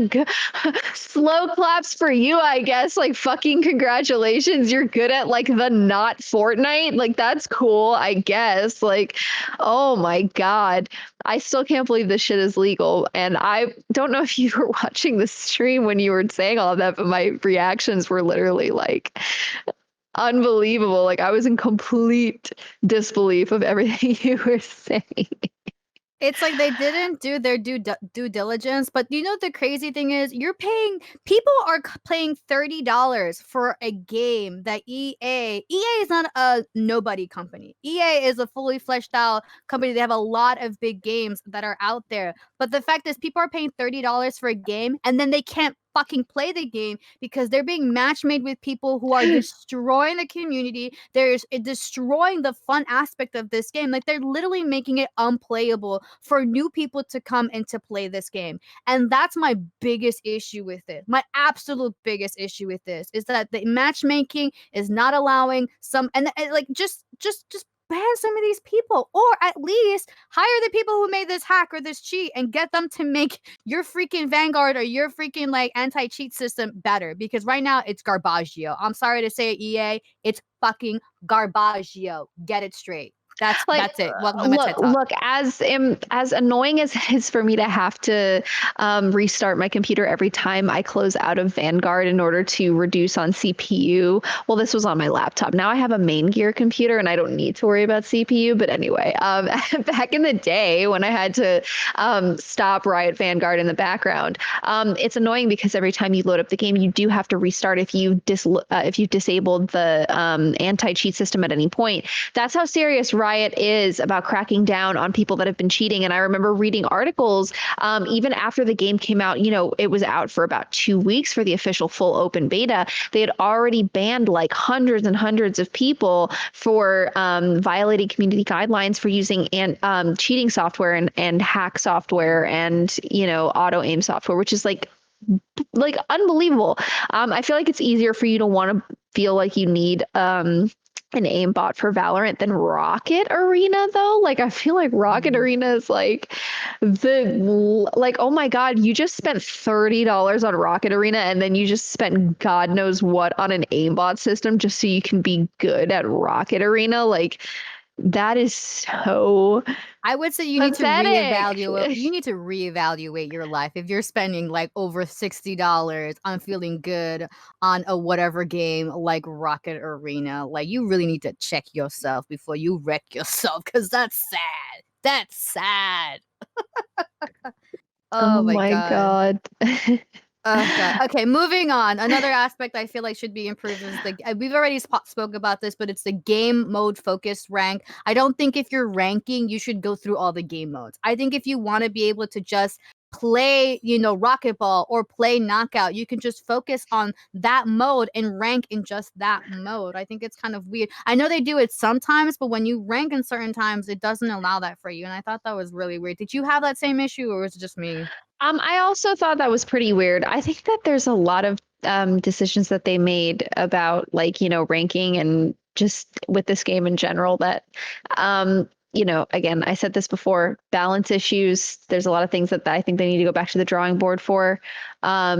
Slow claps for you, I guess. Like, fucking congratulations. You're good at like the not Fortnite. Like, that's cool, I guess. Like, oh my God. I still can't believe this shit is legal. And I don't know if you were watching the stream when you were saying all of that, but my reactions were literally like unbelievable. Like, I was in complete disbelief of everything you were saying. It's like they didn't do their due diligence, but you know the crazy thing is people are paying $30 for a game that EA is not a nobody company. EA is a fully fleshed out company. They have a lot of big games that are out there. But the fact is people are paying $30 for a game and then they can't fucking play the game because they're being match made with people who are destroying the community. There's destroying the fun aspect of this game. Like they're literally making it unplayable for new people to come and to play this game. And that's my biggest issue with it. My absolute biggest issue with this is that the matchmaking is not allowing some and like just ban some of these people, or at least hire the people who made this hack or this cheat and get them to make your freaking Vanguard or your freaking like anti-cheat system better, because right now it's garbaggio. I'm sorry to say it, EA, it's fucking garbaggio. Get it straight. Like, That's it. Welcome to my look, TED Talk. as annoying as it is for me to have to restart my computer every time I close out of Vanguard in order to reduce on CPU. Well, this was on my laptop. Now I have a main gear computer and I don't need to worry about CPU. But anyway, back in the day when I had to stop Riot Vanguard in the background, it's annoying because every time you load up the game, you do have to restart if you've disabled the anti-cheat system at any point. That's how serious Riot is about cracking down on people that have been cheating. And I remember reading articles even after the game came out, it was out for about 2 weeks for the official full open beta. They had already banned like hundreds and hundreds of people for violating community guidelines for using cheating software and hack software and, auto aim software, which is like unbelievable. I feel like it's easier for you to want to feel like you need an aimbot for Valorant than Rocket Arena though. Like I feel like Rocket Arena is like oh my god, you just spent $30 on Rocket Arena and then you just spent God knows what on an aimbot system just so you can be good at Rocket Arena. Like that is so I would say you need to reevaluate. You need to reevaluate your life if you're spending like over $60 on feeling good on a whatever game like Rocket Arena. Like you really need to check yourself before you wreck yourself because that's sad. That's sad. Oh Oh my my god. god. Oh god. Okay, moving on. Another aspect I feel like should be improved is we've already spoke about this, but it's the game mode focused rank. I don't think if you're ranking, you should go through all the game modes. I think if you want to be able to just play, Rocket Ball or play Knockout, you can just focus on that mode and rank in just that mode. I think it's kind of weird. I know they do it sometimes, but when you rank in certain times, it doesn't allow that for you. And I thought that was really weird. Did you have that same issue or was it just me? I also thought that was pretty weird. I think that there's a lot of decisions that they made about ranking and just with this game in general that again, I said this before, balance issues. There's a lot of things that I think they need to go back to the drawing board for.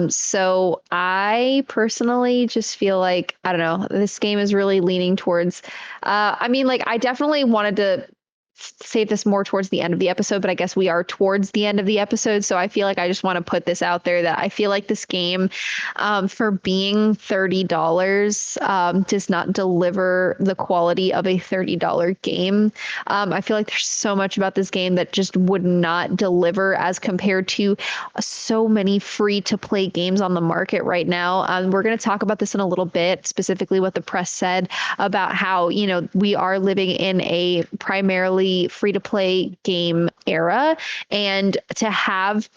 So I personally just feel like, I don't know, this game is really leaning towards, I definitely wanted to save this more towards the end of the episode, but I guess we are towards the end of the episode. So I feel like I just want to put this out there that I feel like this game, for being $30, does not deliver the quality of a $30 game. I feel like there's so much about this game that just would not deliver as compared to so many free to play games on the market right now. We're going to talk about this in a little bit, specifically what the press said about how, we are living in a primarily free to play game era, and to have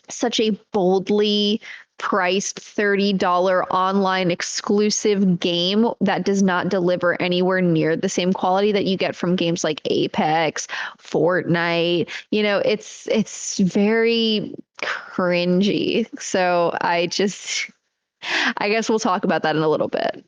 such a boldly priced $30 online exclusive game that does not deliver anywhere near the same quality that you get from games like Apex, Fortnite. It's very cringy. So I guess we'll talk about that in a little bit.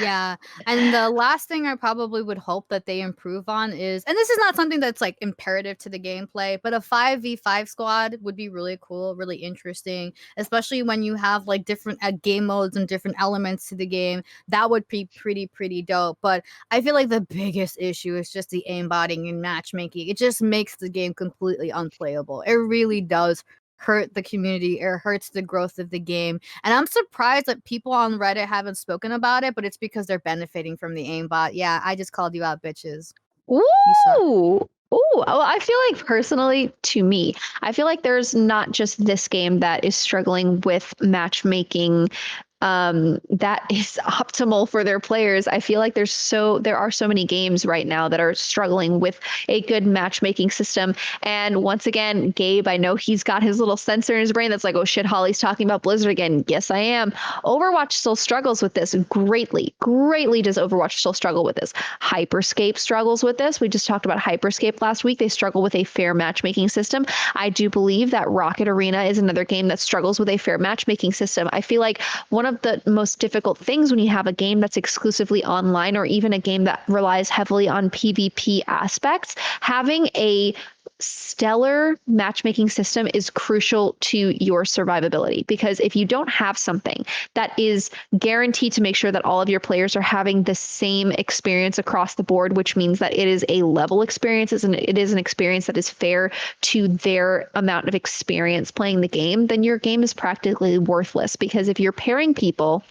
Yeah. And the last thing I probably would hope that they improve on is, and this is not something that's like imperative to the gameplay, but a 5v5 squad would be really cool, really interesting, especially when you have like different game modes and different elements to the game. That would be pretty dope. But I feel like the biggest issue is just the aimbotting and matchmaking. It just makes the game completely unplayable. It really does hurt the community. It hurts the growth of the game. And I'm surprised that people on Reddit haven't spoken about it, but it's because they're benefiting from the aimbot. Yeah, I just called you out, bitches. Ooh. Ooh, well, I feel like personally, to me, I feel like there's not just this game that is struggling with matchmaking that is optimal for their players. I feel like there are so many games right now that are struggling with a good matchmaking system. And once again, Gabe, I know he's got his little sensor in his brain that's like, oh shit, Holly's talking about Blizzard again. Yes, I am. Overwatch still struggles with this greatly. Greatly does Overwatch still struggle with this. Hyperscape struggles with this. We just talked about Hyperscape last week. They struggle with a fair matchmaking system. I do believe that Rocket Arena is another game that struggles with a fair matchmaking system. I feel like one of the most difficult things when you have a game that's exclusively online, or even a game that relies heavily on PvP aspects, having a stellar matchmaking system is crucial to your survivability, because if you don't have something that is guaranteed to make sure that all of your players are having the same experience across the board, which means that it is a level experience, it is an experience that is fair to their amount of experience playing the game, then your game is practically worthless. Because if you're pairing people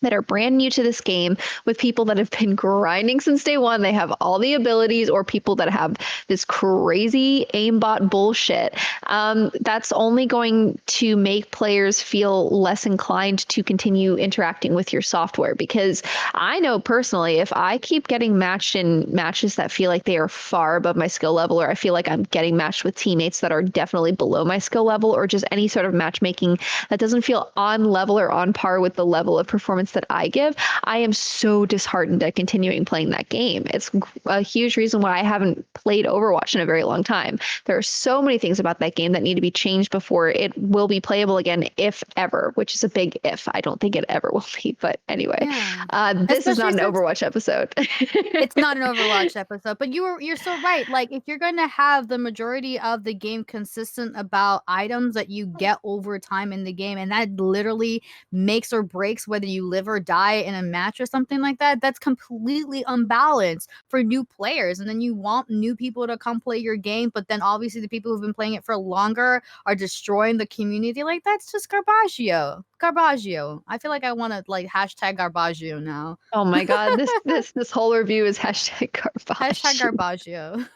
that are brand new to this game with people that have been grinding since day one, they have all the abilities, or people that have this crazy aimbot bullshit, that's only going to make players feel less inclined to continue interacting with your software. Because I know personally, if I keep getting matched in matches that feel like they are far above my skill level, or I feel like I'm getting matched with teammates that are definitely below my skill level, or just any sort of matchmaking that doesn't feel on level or on par with the level of performance that I give, I am so disheartened at continuing playing that game. It's a huge reason why I haven't played Overwatch in a very long time. There are so many things about that game that need to be changed before it will be playable again, if ever, which is a big if. I don't think it ever will be, but anyway. This is not an Overwatch episode. It's not an Overwatch episode, but you're so right. Like, if you're going to have the majority of the game consistent about items that you get over time in the game, and that literally makes or breaks whether you live or die in a match or something like that, that's completely unbalanced for new players. And then you want new people to come play your game, but then obviously the people who've been playing it for longer are destroying the community. Like, that's just Garbaggio. Garbaggio. I feel like I want to like hashtag Garbaggio now. Oh my god, this whole review is hashtag Garbaggio. Hashtag Garbaggio.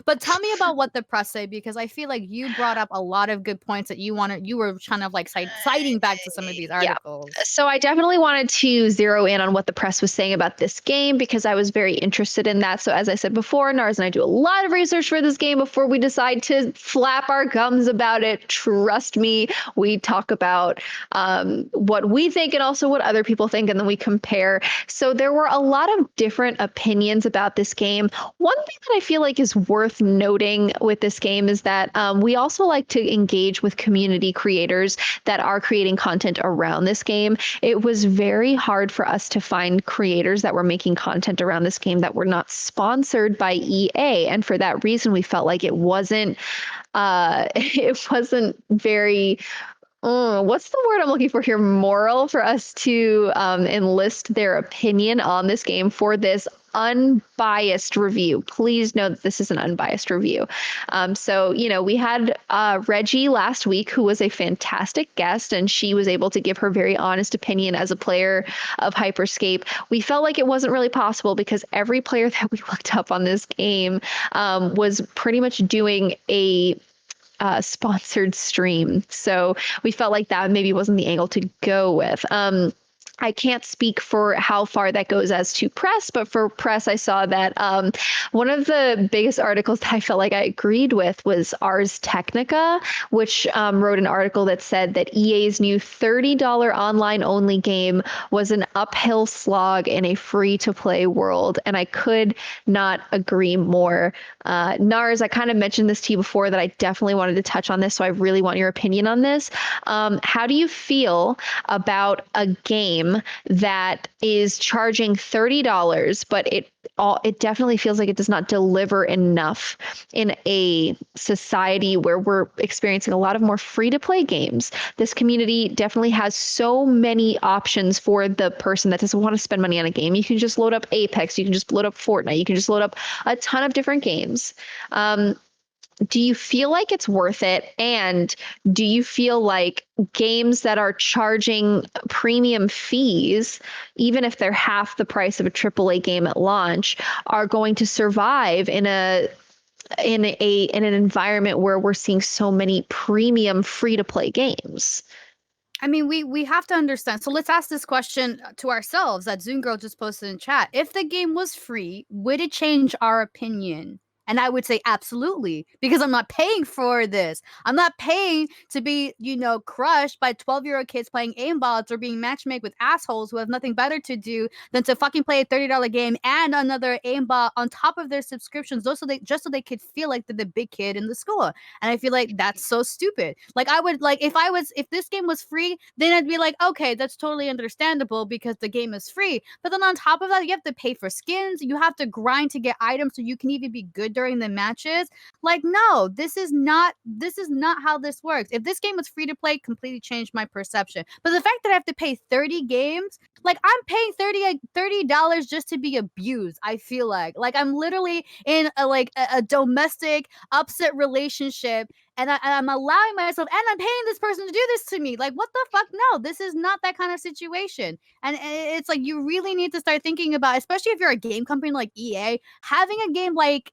But tell me about what the press say, because I feel like you brought up a lot of good points that you were kind of like citing back to some of these articles. Yeah. So I definitely wanted to zero in on what the press was saying about this game, because I was very interested in that. So as I said before, Narz and I do a lot of research for this game before we decide to flap our gums about it. Trust me, we talk about what we think and also what other people think, and then we compare. So there were a lot of different opinions about this game. One thing that I feel like is worth noting with this game is that we also like to engage with community creators that are creating content around this game. It was very hard for us to find creators that were making content around this game that were not sponsored by EA, and for that reason we felt like it wasn't very what's the word I'm looking for here? Moral for us to enlist their opinion on this game for this unbiased review. Please know that this is an unbiased review. So, we had Reggie last week, who was a fantastic guest, and she was able to give her very honest opinion as a player of Hyperscape. We felt like it wasn't really possible because every player that we looked up on this game was pretty much doing a sponsored stream. So we felt like that maybe wasn't the angle to go with. I can't speak for how far that goes as to press, but for press, I saw that one of the biggest articles that I felt like I agreed with was Ars Technica, which wrote an article that said that EA's new $30 online-only game was an uphill slog in a free-to-play world, and I could not agree more. Narz, I kind of mentioned this to you before that I definitely wanted to touch on this, so I really want your opinion on this. How do you feel about a game that is charging $30, but it definitely feels like it does not deliver enough in a society where we're experiencing a lot of more free-to-play games? This community definitely has so many options for the person that doesn't want to spend money on a game. You can just load up Apex, you can just load up Fortnite, you can just load up a ton of different games. Do you feel like it's worth it? And do you feel like games that are charging premium fees, even if they're half the price of a AAA game at launch, are going to survive in an environment where we're seeing so many premium free-to-play games? I mean, we have to understand. So let's ask this question to ourselves that Zoom Girl just posted in chat. If the game was free, would it change our opinion? And I would say absolutely, because I'm not paying for this. I'm not paying to be, crushed by 12-year-old kids playing aimbots or being matchmade with assholes who have nothing better to do than to fucking play a $30 game and another aimbot on top of their subscriptions, just so they could feel like they're the big kid in the school. And I feel like that's so stupid. Like, I would like if this game was free, then I'd be like, okay, that's totally understandable because the game is free. But then on top of that, you have to pay for skins. You have to grind to get items so you can even be good during the matches. Like, no, this is not how this works. If this game was free to play, completely changed my perception. But the fact that I have to pay 30 games, like I'm paying $30 just to be abused. I feel like I'm literally in a domestic upset relationship, and I'm allowing myself, and I'm paying this person to do this to me. Like, what the fuck? No, this is not that kind of situation. And it's like you really need to start thinking about, especially if you're a game company like EA, having a game like,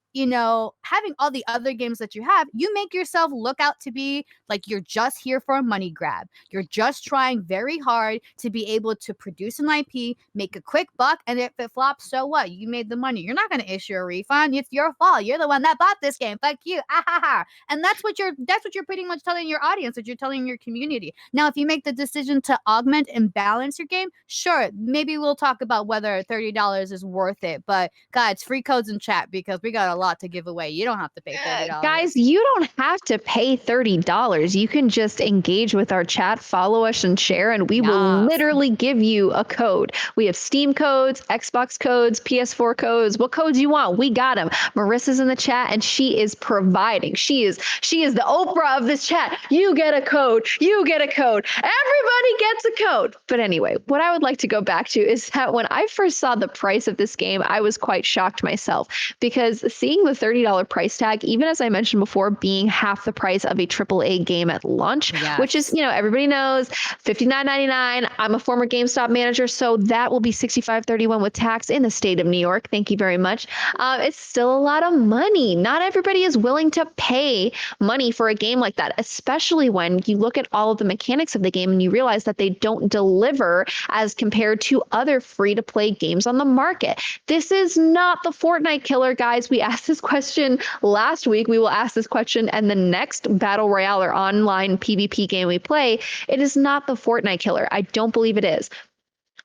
having all the other games that you have, you make yourself look out to be like you're just here for a money grab. You're just trying very hard to be able to produce an IP, make a quick buck, and if it flops, so what? You made the money. You're not going to issue a refund. It's your fault. You're the one that bought this game. Fuck you. Ah, ha, ha. And that's what you're pretty much telling your audience, what you're telling your community. Now, if you make the decision to augment and balance your game, sure, maybe we'll talk about whether $30 is worth it. But God, it's free codes in chat because we got a lot to give away. You don't have to pay $30. Guys, you don't have to pay $30. You can just engage with our chat, follow us, and share, and we will literally give you a code. We have Steam codes, Xbox codes, PS4 codes. What codes you want? We got them. Marissa's in the chat, and she is providing. She is the Oprah of this chat. You get a code. You get a code. Everybody gets a code. But anyway, what I would like to go back to is that when I first saw the price of this game, I was quite shocked myself, because seeing the $30 price tag, even as I mentioned before, being half the price of a AAA game at launch, which is, everybody knows, $59.99. I'm a former GameStop manager, so that will be $65.31 with tax in the state of New York. Thank you very much. It's still a lot of money. Not everybody is willing to pay money for a game like that, especially when you look at all of the mechanics of the game and you realize that they don't deliver as compared to other free-to-play games on the market. This is not the Fortnite killer, guys. We asked this question last week. We will ask this question and the next Battle Royale or online PvP game we play. It is not the Fortnite killer. I don't believe it is.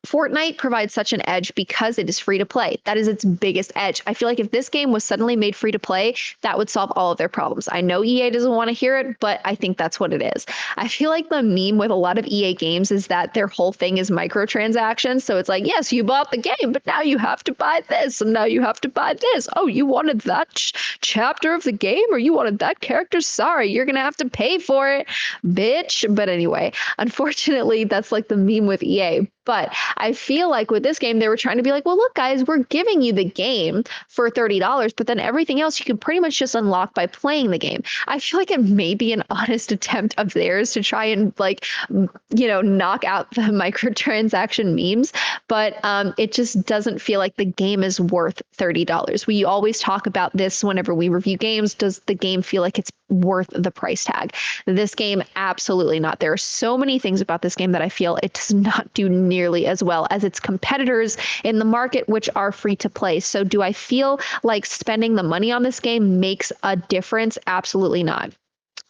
Fortnite provides such an edge because it is free to play. That is its biggest edge. I feel like if this game was suddenly made free to play, that would solve all of their problems. I know EA doesn't want to hear it, but I think that's what it is. I feel like the meme with a lot of EA games is that their whole thing is microtransactions. So it's like, yes, you bought the game, but now you have to buy this, and now you have to buy this. Oh, you wanted that chapter of the game, or you wanted that character? Sorry, you're going to have to pay for it, bitch. But anyway, unfortunately, that's like the meme with EA. But I feel like with this game, they were trying to be like, well, look, guys, we're giving you the game for $30, but then everything else you can pretty much just unlock by playing the game. I feel like it may be an honest attempt of theirs to try and knock out the microtransaction memes, but it just doesn't feel like the game is worth $30. We always talk about this whenever we review games. Does the game feel like it's worth the price tag? This game, absolutely not. There are so many things about this game that I feel it does not do nearly as well as its competitors in the market, which are free to play. So do I feel like spending the money on this game makes a difference? Absolutely not.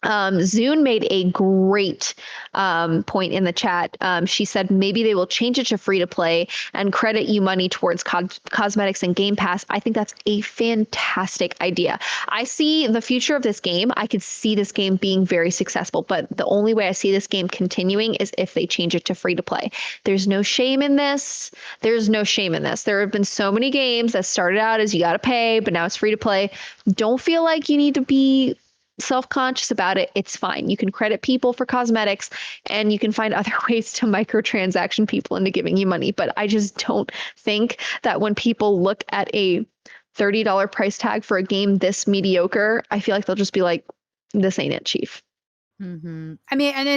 Zune made a great point in the chat. She said maybe they will change it to free to play and credit you money towards cosmetics and Game Pass. I think that's a fantastic idea. I see the future of this game. I could see this game being very successful, but the only way I see this game continuing is if they change it to free to play. There's no shame in this. There's no shame in this. There have been so many games that started out as you got to pay, but now it's free to play. Don't feel like you need to be self-conscious about it. It's fine. You can credit people for cosmetics, and you can find other ways to microtransaction people into giving you money. But I just don't think that when people look at a $30 price tag for a game this mediocre, I feel like they'll just be like, this ain't it, chief. Mm-hmm. I mean, and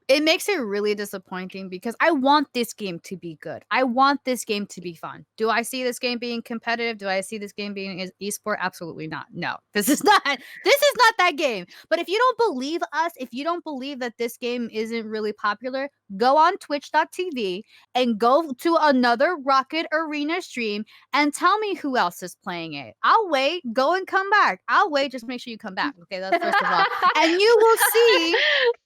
it makes it really disappointing because I want this game to be good. I want this game to be fun. Do I see this game being competitive? Do I see this game being esport? Absolutely not. No, this is not that game. But if you don't believe us, if you don't believe that this game isn't really popular, go on twitch.tv and go to another Rocket Arena stream and tell me who else is playing it. I'll wait. Go and come back. I'll wait. Just make sure you come back. Okay, that's first of all. And you will see.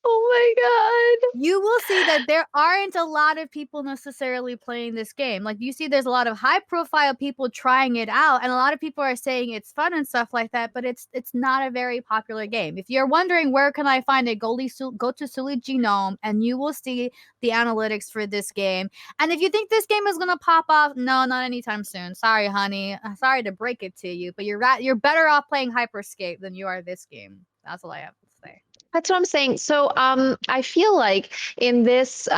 Oh my God. You will see that there aren't a lot of people necessarily playing this game. Like, you see there's a lot of high profile people trying it out, and a lot of people are saying it's fun and stuff like that, but it's not a very popular game. If you're wondering where can I find it, go to Sully Genome and you will see the analytics for this game. And if you think this game is gonna pop off, no, not anytime soon. Sorry, honey. Sorry to break it to you, but you're better off playing Hyperscape than you are this game. That's all I have to say. That's what I'm saying. So I feel like in this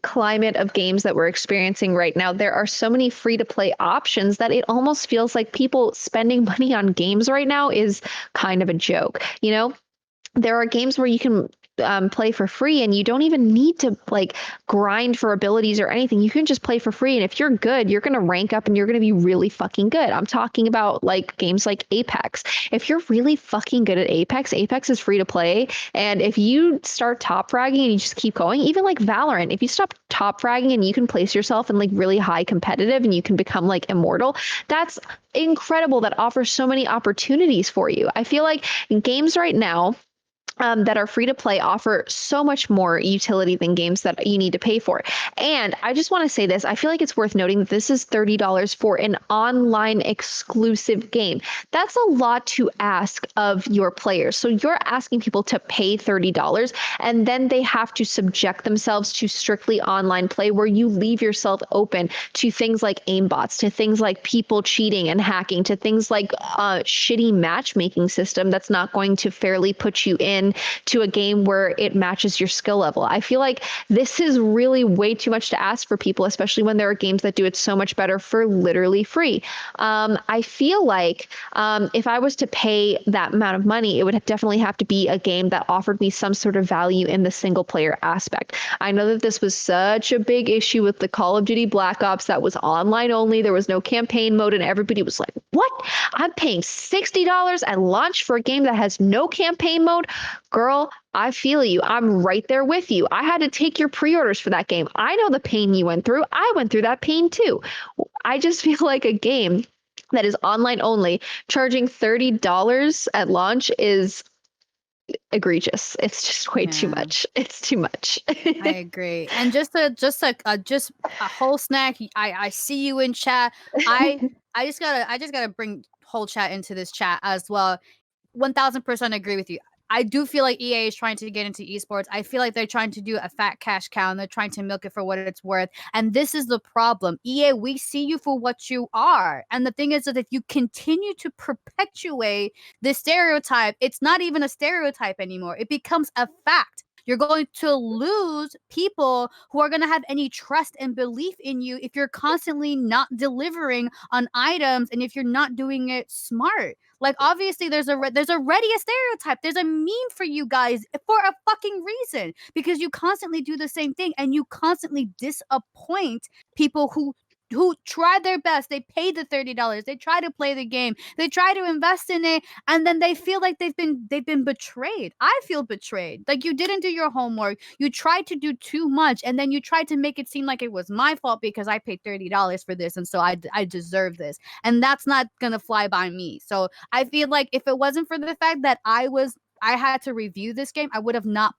climate of games that we're experiencing right now, there are so many free to play options that it almost feels like people spending money on games right now is kind of a joke. You know, there are games where you can play for free and you don't even need to like grind for abilities or anything. You can just play for free. And if you're good, you're going to rank up and you're going to be really fucking good. I'm talking about like games like Apex. If you're really fucking good at Apex, Apex is free to play. And if you start top fragging and you just keep going, even like Valorant, if you stop top fragging and you can place yourself in like really high competitive and you can become like immortal, that's incredible. That offers so many opportunities for you. I feel like in games right now, that are free to play offer so much more utility than games that you need to pay for. And I just want to say this. I feel like it's worth noting that this is $30 for an online exclusive game. That's a lot to ask of your players. So you're asking people to pay $30 and then they have to subject themselves to strictly online play where you leave yourself open to things like aimbots, to things like people cheating and hacking, to things like a shitty matchmaking system that's not going to fairly put you in to a game where it matches your skill level. I feel like this is really way too much to ask for people, especially when there are games that do it so much better for literally free. I feel like if I was to pay that amount of money, it would definitely have to be a game that offered me some sort of value in the single player aspect. I know that this was such a big issue with the Call of Duty Black Ops that was online only. There was no campaign mode and everybody was like, what? I'm paying $60 at launch for a game that has no campaign mode? Girl, I feel you. I'm right there with you. I had to take your pre-orders for that game. I know the pain you went through. I went through that pain too. I just feel like a game that is online only, charging $30 at launch is egregious. It's just way too much. It's too much. I agree. And just a whole snack. I see you in chat. I just gotta bring whole chat into this chat as well. 1000% agree with you. I do feel like EA is trying to get into esports. I feel like they're trying to do a fat cash cow and they're trying to milk it for what it's worth. And this is the problem. EA, we see you for what you are. And the thing is that if you continue to perpetuate this stereotype, it's not even a stereotype anymore. It becomes a fact. You're going to lose people who are going to have any trust and belief in you if you're constantly not delivering on items and if you're not doing it smart. Like, obviously, there's already a stereotype. There's a meme for you guys for a fucking reason because you constantly do the same thing and you constantly disappoint people who try their best. They pay the $30. They try to play the game. They try to invest in it, and then they feel like they've been betrayed. I feel betrayed. Like, you didn't do your homework. You tried to do too much, and then you tried to make it seem like it was my fault because I paid $30 for this, and so I deserve this. And that's not gonna fly by me. So I feel like if it wasn't for the fact that I had to review this game, I would have not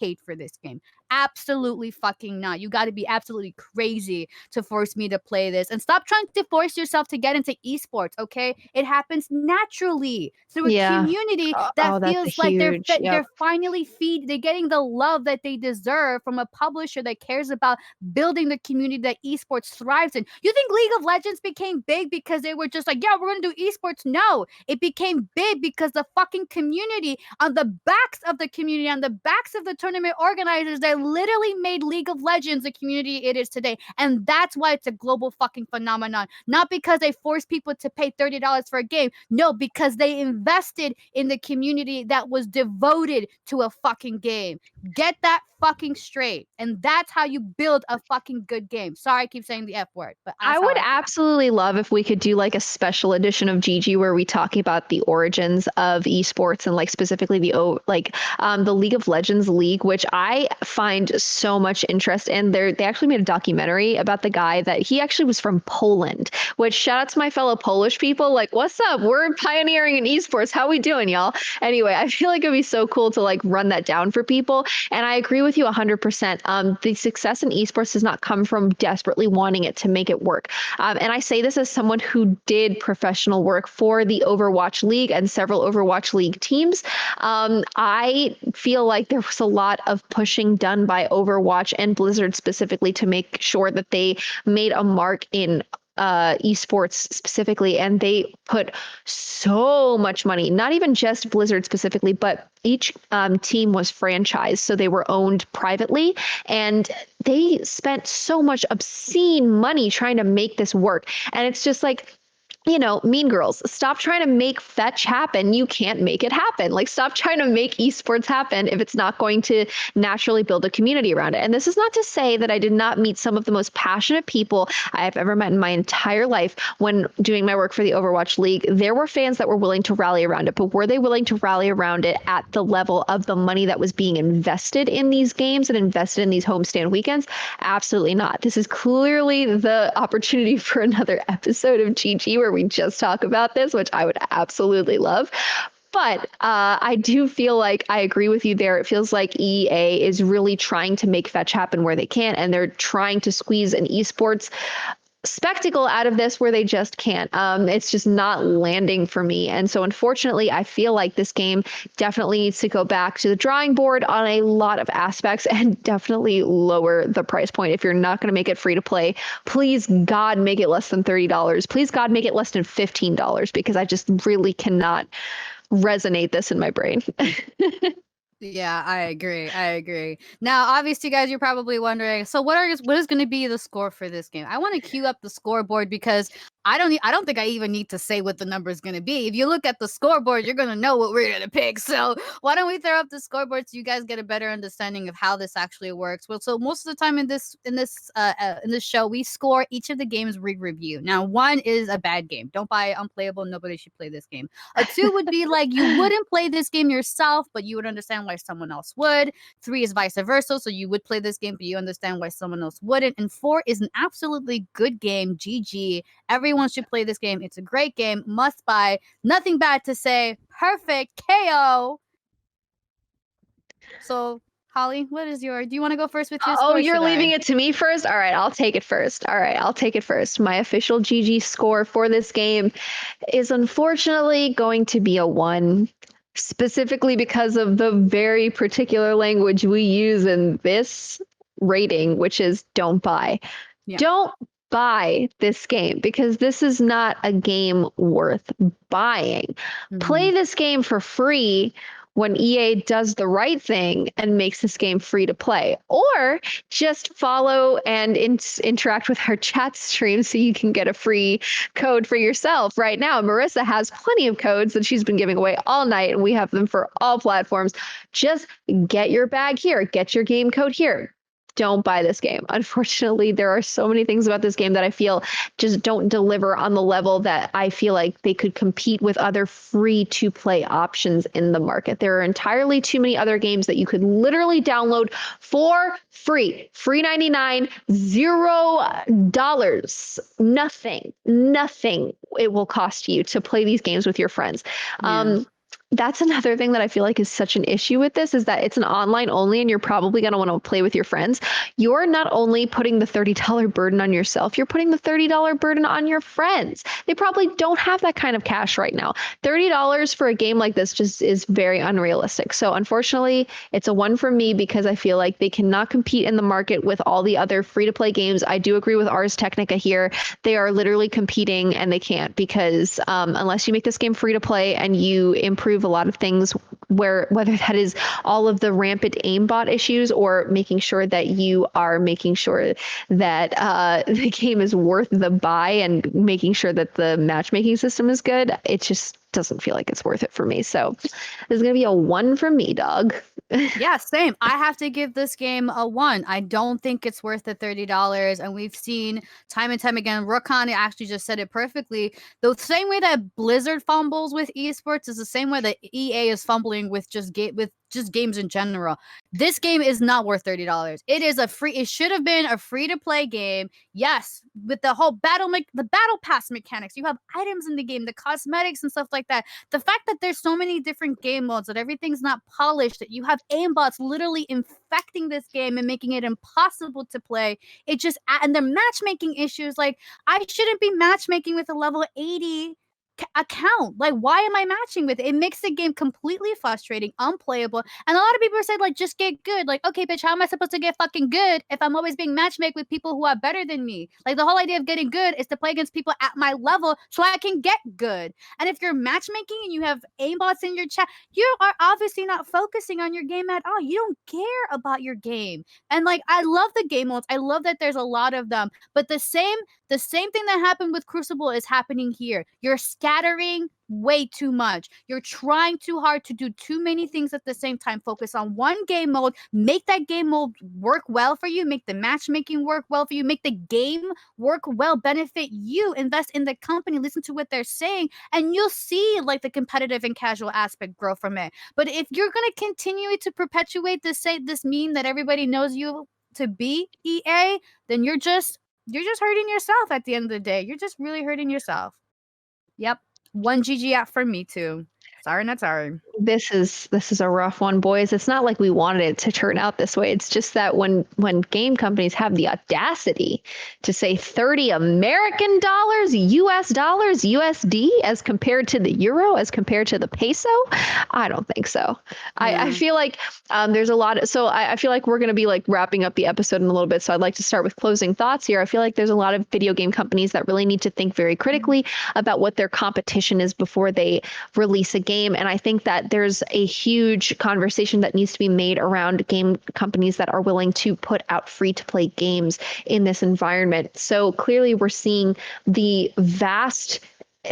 paid for this game. Absolutely fucking not. You got to be absolutely crazy to force me to play this. And stop trying to force yourself to get into esports, okay? It happens naturally through a community that feels like they're finally they're getting the love that they deserve from a publisher that cares about building the community that esports thrives in. You think League of Legends became big because they were just like, yeah, we're going to do esports? No, it became big because the fucking community, on the backs of the community, on the backs of the tournament organizers, that literally made League of Legends the community it is today. And that's why it's a global fucking phenomenon. Not because they force people to pay $30 for a game. No, because they invested in the community that was devoted to a fucking game. Get that fucking straight. And that's how you build a fucking good game. Sorry, I keep saying the F word, but I would absolutely love if we could do like a special edition of GG where we talk about the origins of esports and like specifically the League of Legends league, which I find so much interest in. They actually made a documentary about the guy that he actually was from Poland, which shout out to my fellow Polish people. Like, what's up? We're pioneering in esports. How we doing, y'all? Anyway, I feel like it'd be so cool to like run that down for people. And I agree with you 100%. The success in esports does not come from desperately wanting it to make it work. And I say this as someone who did professional work for the Overwatch League and several Overwatch League teams. I feel like there was a lot of pushing done done by Overwatch and Blizzard specifically to make sure that they made a mark in esports specifically, and they put so much money, not even just Blizzard specifically, but each team was franchised, so they were owned privately, and they spent so much obscene money trying to make this work. And it's just like, you know, Mean Girls, stop trying to make fetch happen. You can't make it happen. Like, stop trying to make esports happen if it's not going to naturally build a community around it. And this is not to say that I did not meet some of the most passionate people I have ever met in my entire life when doing my work for the Overwatch League. There were fans that were willing to rally around it, but were they willing to rally around it at the level of the money that was being invested in these games and invested in these homestand weekends? Absolutely not. This is clearly the opportunity for another episode of GG where we just talk about this, which I would absolutely love. But I do feel like I agree with you there. It feels like EA is really trying to make fetch happen where they can, and they're trying to squeeze an esports spectacle out of this where they just can't. It's just not landing for me. And so unfortunately, I feel like this game definitely needs to go back to the drawing board on a lot of aspects and definitely lower the price point. If you're not going to make it free to play, please God, make it less than $30. Please God, make it less than $15, because I just really cannot resonate this in my brain. Yeah, I agree. Now, obviously, guys, you're probably wondering, so what is going to be the score for this game? I want to queue up the scoreboard because I don't think I even need to say what the number is going to be. If you look at the scoreboard, you're going to know what we're going to pick. So why don't we throw up the scoreboard so you guys get a better understanding of how this actually works? Well, so most of the time in this show, we score each of the games we review. Now, 1 is a bad game. Don't buy it, unplayable. Nobody should play this game. A 2 would be like you wouldn't play this game yourself, but you would understand why someone else would. 3 is vice versa. So you would play this game, but you understand why someone else wouldn't. And 4 is an absolutely good game. GG. Everyone should play this game. It's a great game. Must buy. Nothing bad to say. Perfect. KO. So, Holly, what is do you want to go first with your score? Oh, you're leaving it to me first? All right, I'll take it first. My official GG score for this game is unfortunately going to be a 1. Specifically because of the very particular language we use in this rating, which is don't buy. Yeah. Don't buy this game, because this is not a game worth buying. Mm-hmm. Play this game for free when EA does the right thing and makes this game free to play, or just follow and interact with our chat stream so you can get a free code for yourself. Right now, Marissa has plenty of codes that she's been giving away all night, and we have them for all platforms. Just get your bag here, get your game code here. Don't buy this game. Unfortunately, there are so many things about this game that I feel just don't deliver on the level that I feel like they could compete with other free-to-play options in the market. There are entirely too many other games that you could literally download for free. Free 99, $0. Nothing it will cost you to play these games with your friends. Yeah. That's another thing that I feel like is such an issue with this, is that it's an online only, and you're probably going to want to play with your friends. You're not only putting the $30 burden on yourself, you're putting the $30 burden on your friends. They probably don't have that kind of cash right now. $30 for a game like this just is very unrealistic. So unfortunately, it's a 1 for me, because I feel like they cannot compete in the market with all the other free-to-play games. I do agree with Ars Technica here. They are literally competing, and they can't, because unless you make this game free to play and you improve a lot of things, whether that is all of the rampant aimbot issues, or making sure that you are making sure that the game is worth the buy, and making sure that the matchmaking system is good, it just doesn't feel like it's worth it for me. So this is going to be a 1 from me, dog. Yeah, same. I have to give this game a 1. I don't think it's worth the $30. And we've seen time and time again, Rakan actually just said it perfectly. The same way that Blizzard fumbles with esports is the same way that EA is fumbling with just games in general. This game is not worth $30. It should have been a free to play game. Yes, with the whole the battle pass mechanics. You have items in the game, the cosmetics and stuff like that. The fact that there's so many different game modes, that everything's not polished, that you have aimbots literally infecting this game and making it impossible to play. And the matchmaking issues, like, I shouldn't be matchmaking with a level 80 account. Like, why am I matching with it? It makes the game completely frustrating, unplayable. And a lot of people say, like, just get good. Like, okay, bitch, how am I supposed to get fucking good if I'm always being matchmade with people who are better than me? Like, the whole idea of getting good is to play against people at my level so I can get good. And if you're matchmaking and you have aimbots in your chat, you are obviously not focusing on your game at all. You don't care about your game. And like, I love the game modes. I love that there's a lot of them. But the same thing that happened with Crucible is happening here. You're scattering way too much. You're trying too hard to do too many things at the same time. Focus on one game mode, make that game mode work well for you, make the matchmaking work well for you, make the game work well, benefit you, invest in the company, listen to what they're saying, and you'll see like the competitive and casual aspect grow from it. But if you're going to continue to perpetuate this meme that everybody knows you to be, EA, then you're just hurting yourself at the end of the day. You're just really hurting yourself. Yep. One GG out for me too. Sorry, not sorry. This is a rough one, boys. It's not like we wanted it to turn out this way. It's just that when game companies have the audacity to say 30 American dollars, US dollars, USD as compared to the euro, as compared to the peso, I don't think so. I feel like there's a lot of, so I feel like we're going to be like wrapping up the episode in a little bit. So I'd like to start with closing thoughts here. I feel like there's a lot of video game companies that really need to think very critically about what their competition is before they release a game. And I think that there's a huge conversation that needs to be made around game companies that are willing to put out free to play games in this environment. So clearly we're seeing the vast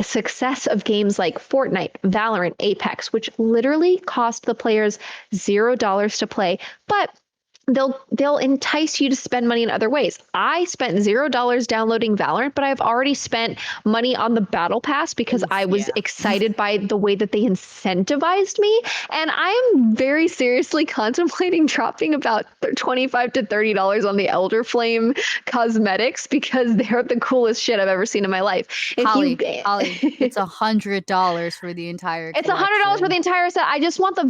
success of games like Fortnite, Valorant, Apex, which literally cost the players $0 to play, but they'll entice you to spend money in other ways. I spent $0 downloading Valorant, but I've already spent money on the battle pass because I was excited by the way that they incentivized me. And I'm very seriously contemplating dropping about $25 to $30 on the Elder Flame cosmetics because they're the coolest shit I've ever seen in my life. Holly, it's $100 for the entire It's $100 for the entire set. I just want the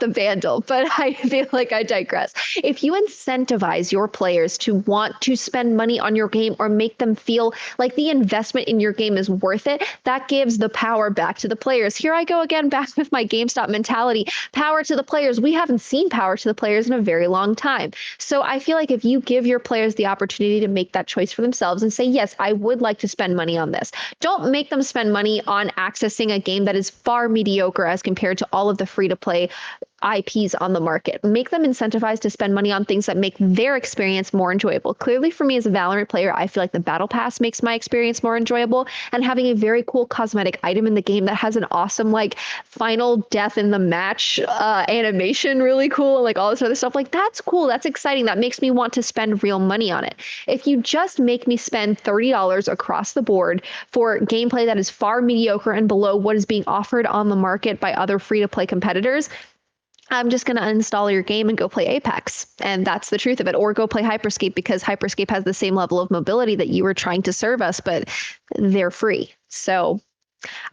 Vandal. But I feel like I digress. If you incentivize your players to want to spend money on your game or make them feel like the investment in your game is worth it, that gives the power back to the players. Here I go again, back with my GameStop mentality. Power to the players. We haven't seen power to the players in a very long time. So I feel like if you give your players the opportunity to make that choice for themselves and say, yes, I would like to spend money on this. Don't make them spend money on accessing a game that is far mediocre as compared to all of the free-to-play IPs on the market. Make them incentivized to spend money on things that make their experience more enjoyable. Clearly, for me as a Valorant player, I feel like the Battle Pass makes my experience more enjoyable, and having a very cool cosmetic item in the game that has an awesome like final death in the match animation, really cool, and like all this other stuff, like that's cool, that's exciting, that makes me want to spend real money on it. If you just make me spend $30 across the board for gameplay that is far mediocre and below what is being offered on the market by other free-to-play competitors, I'm just going to uninstall your game and go play Apex. And that's the truth of it. Or go play Hyperscape because Hyperscape has the same level of mobility that you were trying to serve us, but they're free. So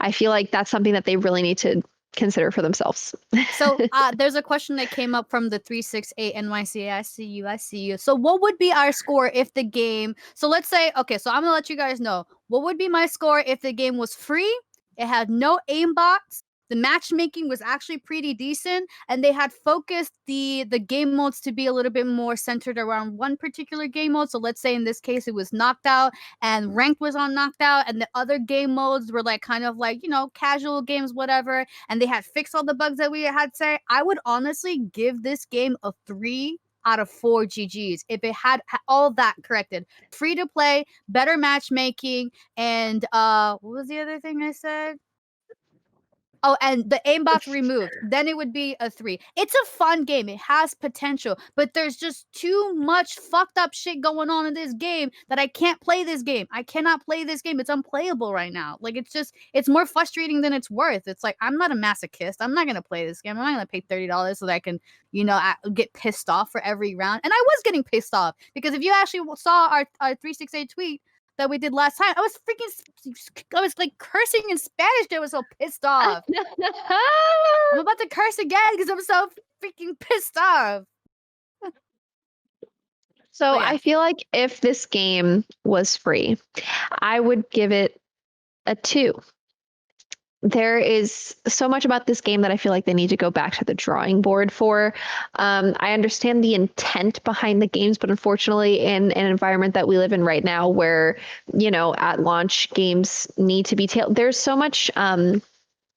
I feel like that's something that they really need to consider for themselves. So there's a question that came up from the 368 NYC. I see you. So what would be our score if the game, so let's say, okay, so I'm going to let you guys know. What would be my score if the game was free? It had no aimbots. The matchmaking was actually pretty decent, and they had focused the game modes to be a little bit more centered around one particular game mode. So let's say in this case it was knocked out and ranked was on knocked out, and the other game modes were like kind of like, you know, casual games, whatever, and they had fixed all the bugs that we had said. I would honestly give this game a 3 out of 4 GGs if it had all that corrected. Free to play, better matchmaking, and what was the other thing I said? Oh, and the aimbots removed. Then it would be a 3. It's a fun game. It has potential, but there's just too much fucked up shit going on in this game that I can't play this game. I cannot play this game. It's unplayable right now. Like, it's more frustrating than it's worth. It's like, I'm not a masochist. I'm not going to play this game. I'm not going to pay $30 so that I can, you know, get pissed off for every round. And I was getting pissed off because if you actually saw our 368 tweet that we did last time, I was like cursing in Spanish. I was so pissed off. I'm about to curse again because I'm so freaking pissed off. So yeah. I feel like if this game was free, I would give it a 2. There is so much about this game that I feel like they need to go back to the drawing board for. I understand the intent behind the games, but unfortunately, in an environment that we live in right now, where at launch games need to be tailored, there's so much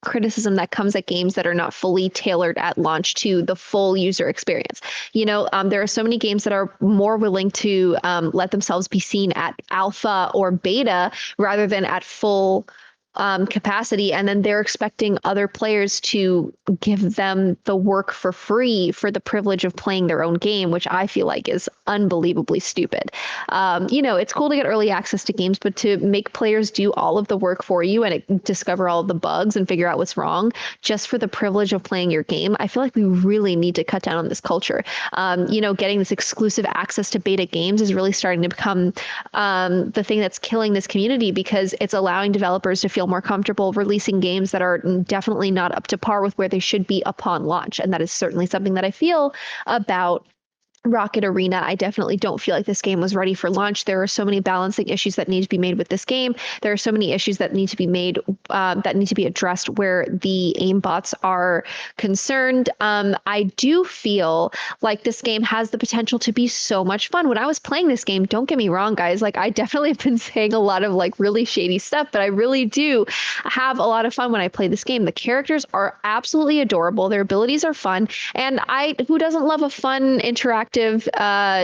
criticism that comes at games that are not fully tailored at launch to the full user experience. There are so many games that are more willing to let themselves be seen at alpha or beta rather than at full capacity, and then they're expecting other players to give them the work for free for the privilege of playing their own game, which I feel like is unbelievably stupid. It's cool to get early access to games, but to make players do all of the work for you and discover all of the bugs and figure out what's wrong just for the privilege of playing your game, I feel like we really need to cut down on this culture. Getting this exclusive access to beta games is really starting to become the thing that's killing this community, because it's allowing developers to feel more comfortable releasing games that are definitely not up to par with where they should be upon launch. And that is certainly something that I feel about Rocket Arena. I definitely don't feel like this game was ready for launch. There are so many balancing issues that need to be made with this game. There are so many issues that need to be made, that need to be addressed where the aimbots are concerned. I do feel like this game has the potential to be so much fun. When I was playing this game, don't get me wrong, guys, like I definitely have been saying a lot of like really shady stuff, but I really do have a lot of fun when I play this game. The characters are absolutely adorable. Their abilities are fun. And who doesn't love a fun, interactive,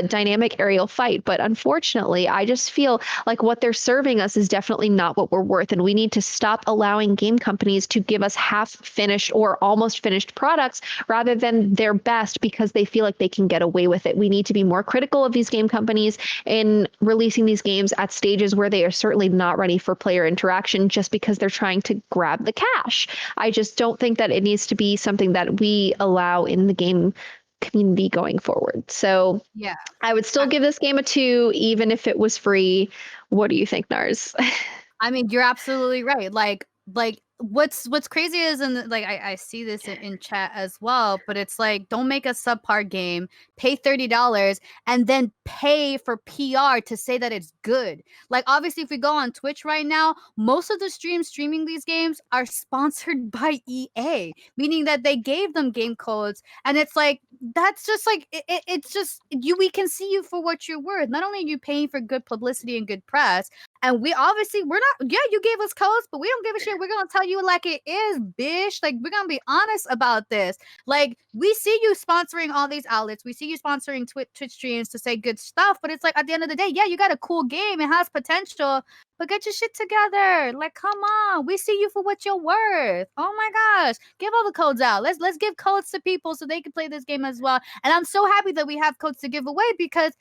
dynamic aerial fight? But unfortunately, I just feel like what they're serving us is definitely not what we're worth, and we need to stop allowing game companies to give us half-finished or almost finished products rather than their best because they feel like they can get away with it. We need to be more critical of these game companies in releasing these games at stages where they are certainly not ready for player interaction just because they're trying to grab the cash. I just don't think that it needs to be something that we allow in the game community going forward. So Yeah. I would still give this game a 2, even if it was free. What do you think, Narz? I mean, you're absolutely right. Like what's crazy is, and like I see this in chat as well, but it's like, don't make a subpar game, pay $30 and then pay for PR to say that it's good. Like obviously if we go on Twitch right now, most of the streams streaming these games are sponsored by EA, meaning that they gave them game codes, and it's like that's just like it's just we can see you for what you're worth. Not only are you paying for good publicity and good press, and we're not, yeah, you gave us codes, but we don't give a shit. We're going to tell you like it is, bitch. Like, we're going to be honest about this. Like, we see you sponsoring all these outlets. We see you sponsoring Twitch streams to say good stuff. But it's like, at the end of the day, yeah, you got a cool game. It has potential. But get your shit together. Like, come on. We see you for what you're worth. Oh my gosh. Give all the codes out. Let's give codes to people so they can play this game as well. And I'm so happy that we have codes to give away, because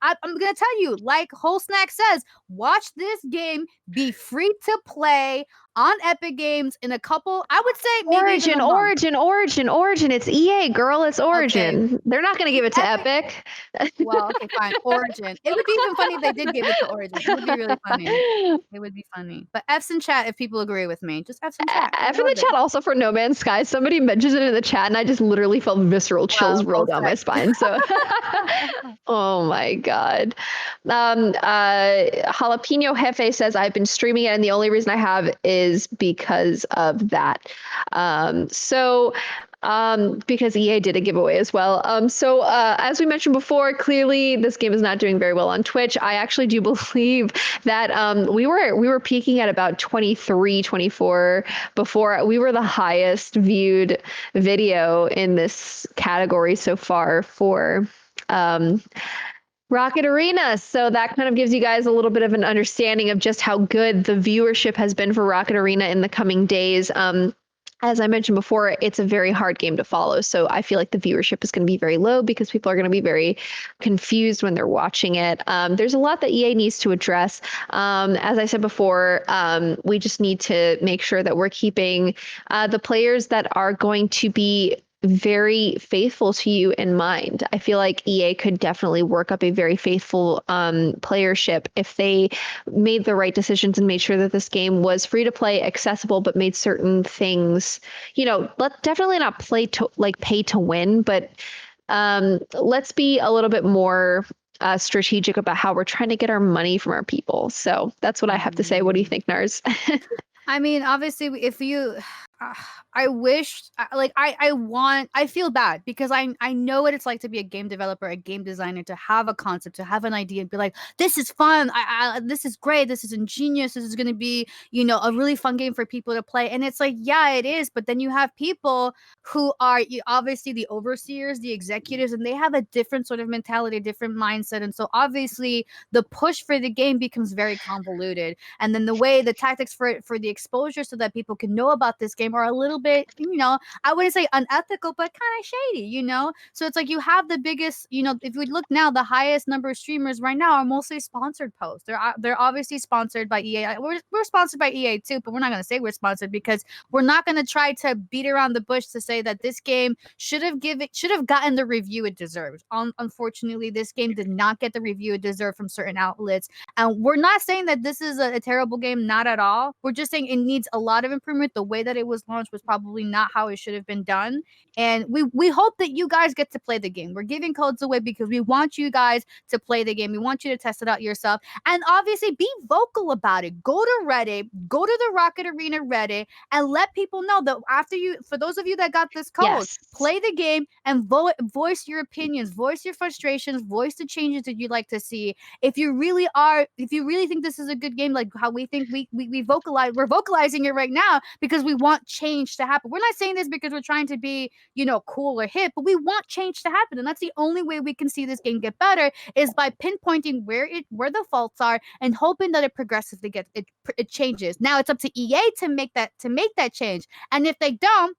I'm going to tell you, like Whole Snack says, watch this game be free to play on Epic Games in a couple, I would say maybe even a month. Origin. It's EA, girl. It's Origin. Okay. They're not going to give it to Epic. Well, okay, fine. Origin. It would be even funny if they did give it to Origin. It would be really funny. It would be funny. But F's in chat if people agree with me. Just F's in chat. F in the chat also for No Man's Sky. Somebody mentions it in the chat, and I just literally felt visceral chills roll down my spine. So, oh my god. Jalapeno Jefe says, I've been streaming it, and the only reason I have is because of that. Because EA did a giveaway as well. As we mentioned before, clearly this game is not doing very well on Twitch. I actually do believe that we were peaking at about 23, 24 before. We were the highest viewed video in this category so far for Rocket Arena. So that kind of gives you guys a little bit of an understanding of just how good the viewership has been for Rocket Arena in the coming days. As I mentioned before, it's a very hard game to follow. So I feel like the viewership is going to be very low because people are going to be very confused when they're watching it. There's a lot that EA needs to address. As I said before, we just need to make sure that we're keeping the players that are going to be very faithful to you in mind. I feel like EA could definitely work up a very faithful playership if they made the right decisions and made sure that this game was free to play, accessible, but made certain things, definitely not pay to win, but let's be a little bit more strategic about how we're trying to get our money from our people. So that's what I have to say. What do you think, Narz? I mean, obviously, if you, I wish, I feel bad because I know what it's like to be a game developer, a game designer, to have a concept, to have an idea, and be like, this is fun, this is great, this is ingenious, this is going to be, a really fun game for people to play, and it's like, yeah, it is, but then you have people who are obviously the overseers, the executives, and they have a different sort of mentality, a different mindset, and so obviously the push for the game becomes very convoluted, and then the tactics for the exposure so that people can know about this game are a little bit, I wouldn't say unethical, but kind of shady. So it's like you have the biggest, if we look now, the highest number of streamers right now are mostly sponsored posts. They're obviously sponsored by EA. We're sponsored by EA too, but we're not going to say we're sponsored because we're not going to try to beat around the bush to say that this game should have gotten the review it deserves. Unfortunately, this game did not get the review it deserved from certain outlets. And we're not saying that this is a terrible game, not at all. We're just saying it needs a lot of improvement. The way that it was launched was probably not how it should have been done. And we hope that you guys get to play the game. We're giving codes away because we want you guys to play the game. We want you to test it out yourself. And obviously be vocal about it. Go to Reddit, go to the Rocket Arena Reddit, and let people know that for those of you that got this code, Yes. play the game and voice your opinions, voice your frustrations, voice the changes that you'd like to see. If you really think this is a good game, like how we think we're vocalizing it right now because we want change to happen. We're not saying this because we're trying to be, cool or hip, but we want change to happen. And that's the only way we can see this game get better is by pinpointing where the faults are and hoping that it progressively it changes. Now it's up to EA to make that change. And if they don't,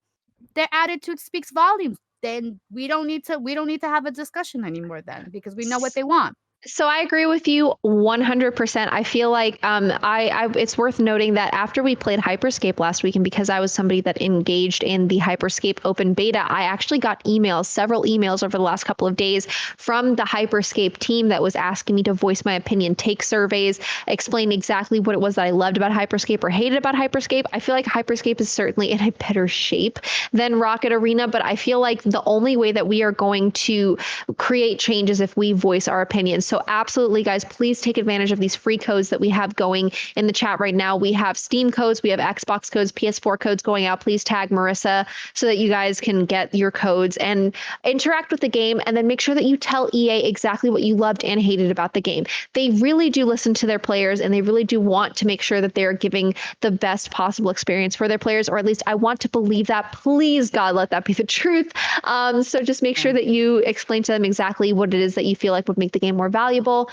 their attitude speaks volumes. Then we don't need to have a discussion anymore because we know what they want. So I agree with you 100%. I feel like it's worth noting that after we played Hyperscape last week, and because I was somebody that engaged in the Hyperscape open beta, I actually got several emails over the last couple of days from the Hyperscape team that was asking me to voice my opinion, take surveys, explain exactly what it was that I loved about Hyperscape or hated about Hyperscape. I feel like Hyperscape is certainly in a better shape than Rocket Arena, but I feel like the only way that we are going to create change is if we voice our opinions. So absolutely, guys, please take advantage of these free codes that we have going in the chat right now. We have Steam codes, we have Xbox codes, PS4 codes going out. Please tag Marissa so that you guys can get your codes and interact with the game, and then make sure that you tell EA exactly what you loved and hated about the game. They really do listen to their players, and they really do want to make sure that they're giving the best possible experience for their players, or at least I want to believe that. Please, God, let that be the truth. So just make sure that you explain to them exactly what it is that you feel like would make the game more valuable.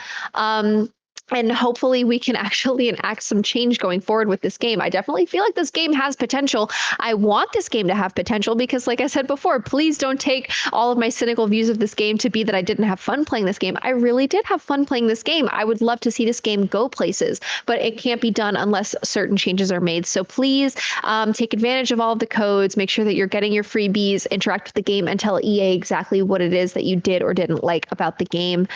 And hopefully we can actually enact some change going forward with this game. I definitely feel like this game has potential. I want this game to have potential because, like I said before, please don't take all of my cynical views of this game to be that I didn't have fun playing this game. I really did have fun playing this game. I would love to see this game go places, but it can't be done unless certain changes are made. So please take advantage of all of the codes, make sure that you're getting your freebies, interact with the game, and tell EA exactly what it is that you did or didn't like about the game.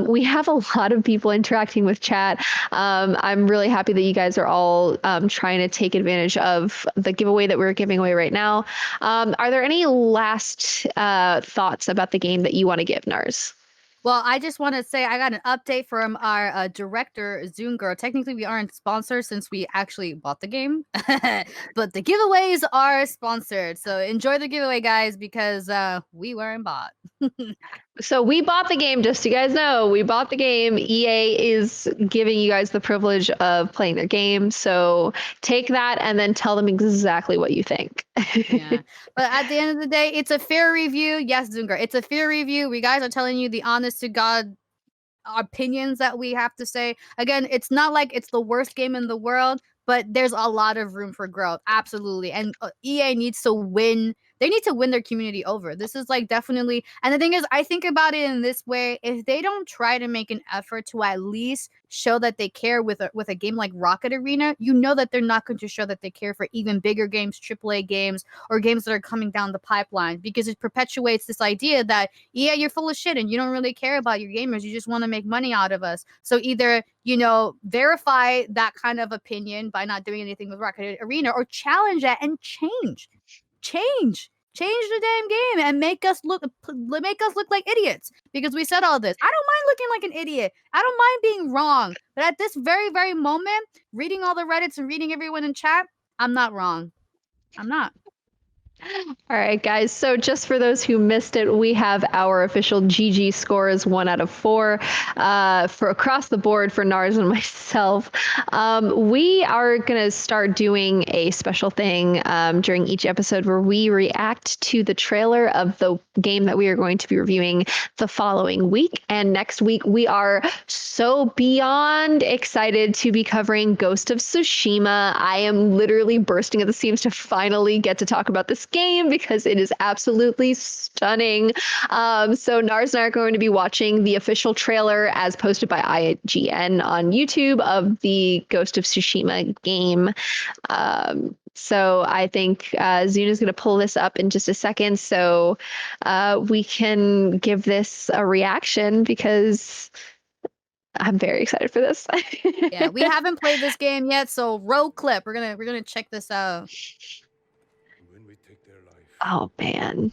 We have a lot of people interacting with chat. I'm really happy that you guys are all trying to take advantage of the giveaway that we're giving away right now. Are there any last thoughts about the game that you want to give, Narz? Well, I just want to say I got an update from our director, Zoongirl. Technically, we aren't sponsored since we actually bought the game, but the giveaways are sponsored. So enjoy the giveaway, guys, because we weren't bought. So we bought the game, just so you guys know, we bought the game. EA is giving you guys the privilege of playing their game. So take that and then tell them exactly what you think. Yeah. But at the end of the day, it's a fair review. Yes, Zungar, it's a fair review. We guys are telling you the honest to God opinions that we have to say. Again, it's not like it's the worst game in the world, but there's a lot of room for growth. Absolutely. And EA needs to win. They need to win their community over. This is like definitely. And the thing is, I think about it in this way. If they don't try to make an effort to at least show that they care with a game like Rocket Arena, you know that they're not going to show that they care for even bigger games, AAA games, or games that are coming down the pipeline, because it perpetuates this idea that, yeah, you're full of shit and you don't really care about your gamers. You just want to make money out of us. So either, verify that kind of opinion by not doing anything with Rocket Arena, or challenge that and change. change the damn game and make us look like idiots because we said all this. I don't mind looking like an idiot. I don't mind being wrong. But at this very, very moment, reading all the Reddits and reading everyone in chat, I'm not wrong. I'm not. All right, guys. So just for those who missed it, we have our official GG scores 1 out of 4 for across the board for Narz and myself. We are going to start doing a special thing during each episode where we react to the trailer of the game that we are going to be reviewing the following week. And next week, we are so beyond excited to be covering Ghost of Tsushima. I am literally bursting at the seams to finally get to talk about this game because it is absolutely stunning. So Narz and I are going to be watching the official trailer as posted by IGN on YouTube of the Ghost of Tsushima game. So I think Zuna's going to pull this up in just a second so we can give this a reaction because I'm very excited for this. Yeah, we haven't played this game yet, so roll clip. We're gonna check this out. Oh man.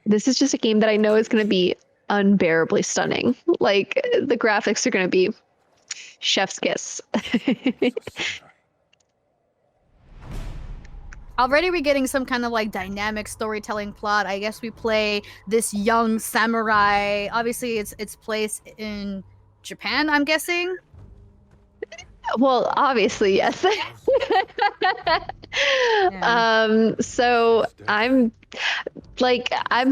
This is just a game that I know is going to be unbearably stunning. Like the graphics are going to be chef's kiss. Already we're getting some kind of like dynamic storytelling plot. I guess we play this young samurai. Obviously it's placed in Japan, I'm guessing. Well, obviously, yes. So I'm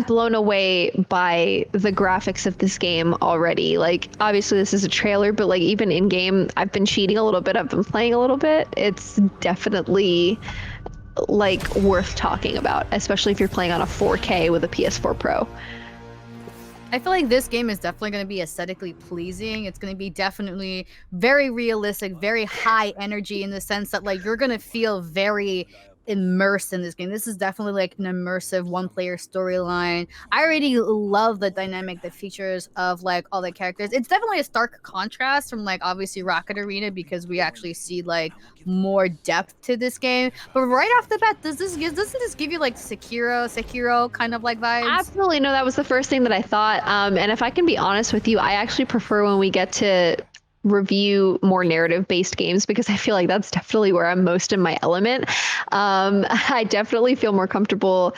blown away by the graphics of this game already. Like, obviously this is a trailer, but like even in game, I've been cheating a little bit. I've been playing a little bit. It's definitely like worth talking about, especially if you're playing on a 4K with a PS4 Pro. I feel like this game is definitely going to be aesthetically pleasing. It's going to be definitely very realistic, very high energy in the sense that like you're going to feel very immersed in this game. This is definitely like an immersive one-player storyline. I already love the dynamic, the features of like all the characters. It's definitely a stark contrast from like obviously Rocket Arena because we actually see like more depth to this game. But right off the bat, doesn't this give you like Sekiro kind of like vibes? Absolutely. No, that was the first thing that I thought. And if I can be honest with you, I actually prefer when we get to review more narrative-based games because I feel like that's definitely where I'm most in my element. I definitely feel more comfortable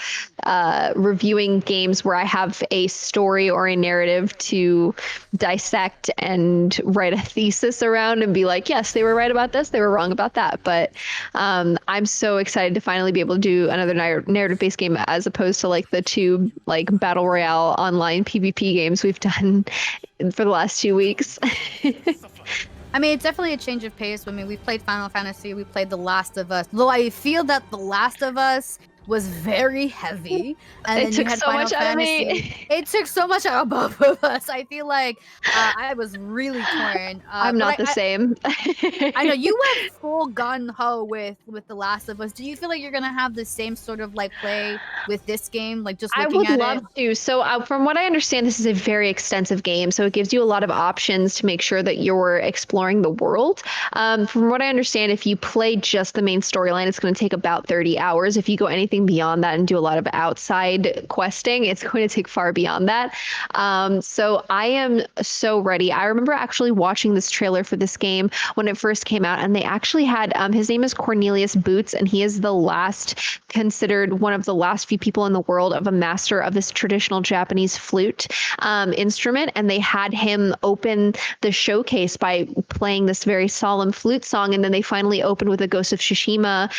reviewing games where I have a story or a narrative to dissect and write a thesis around and be like, yes, they were right about this, they were wrong about that. But I'm so excited to finally be able to do another narrative-based game as opposed to like the two like battle royale online PvP games we've done for the last 2 weeks. I mean, it's definitely a change of pace. I mean, we've played Final Fantasy, we played The Last of Us. Though I feel that The Last of Us was very heavy. And it took so much out of me. It took so much out of both of us. I feel like I was really torn. I'm not the same. I know you went full gun ho with The Last of Us. Do you feel like you're gonna have the same sort of like play with this game? Like just looking at it? I would love to. So from what I understand, this is a very extensive game. So it gives you a lot of options to make sure that you're exploring the world. From what I understand, if you play just the main storyline, it's going to take about 30 hours. If you go anything beyond that and do a lot of outside questing, it's going to take far beyond that. So I am so ready. I remember actually watching this trailer for this game when it first came out, and they actually had his name is Cornelius Boots, and he is considered one of the last few people in the world of a master of this traditional Japanese flute instrument, and they had him open the showcase by playing this very solemn flute song, and then they finally opened with a Ghost of Tsushima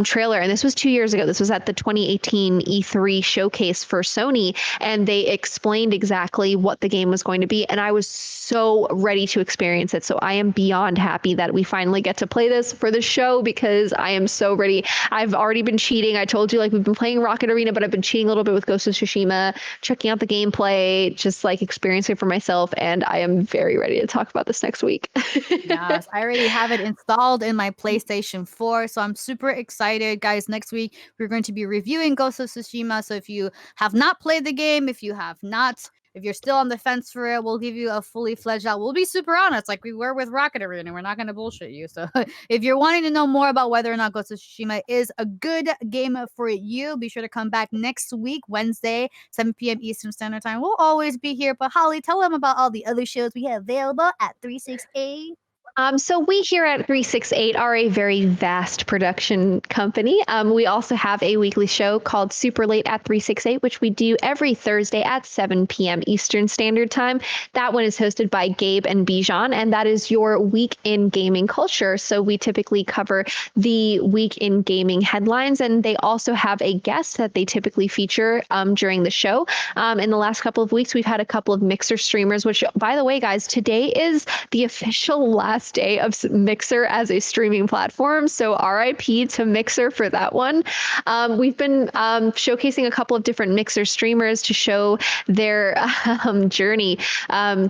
trailer, and this was 2 years ago. This was at the 2018 E3 showcase for Sony, and they explained exactly what the game was going to be, and I was so ready to experience it. So I am beyond happy that we finally get to play this for the show because I am so ready. I've already been cheating. I told you, like, we've been playing Rocket Arena, but I've been cheating a little bit with Ghost of Tsushima, checking out the gameplay, just like experiencing it for myself, and I am very ready to talk about this next week. Yes, I already have it installed in my PlayStation 4, so I'm super excited. Guys, next week we're going to be reviewing Ghost of Tsushima, so if you have not played the game, if you have not If you're still on the fence for it, we'll give you a fully fledged out. We'll be super honest, like we were with Rocket Arena. We're not going to bullshit you. So if you're wanting to know more about whether or not Ghost of Tsushima is a good game for you, be sure to come back next week, Wednesday, 7 p.m. Eastern Standard Time. We'll always be here. But Holly, tell them about all the other shows we have available at 368. So we here at 368 are a very vast production company. We also have a weekly show called Super Late at 368, which we do every Thursday at 7 p.m. Eastern Standard Time. That one is hosted by Gabe and Bijan, and that is your week in gaming culture. So we typically cover the week in gaming headlines, and they also have a guest that they typically feature during the show. In the last couple of weeks, we've had a couple of Mixer streamers, which, by the way, guys, today is the official last day of Mixer as a streaming platform. So RIP to Mixer for that one. We've been showcasing a couple of different Mixer streamers to show their journey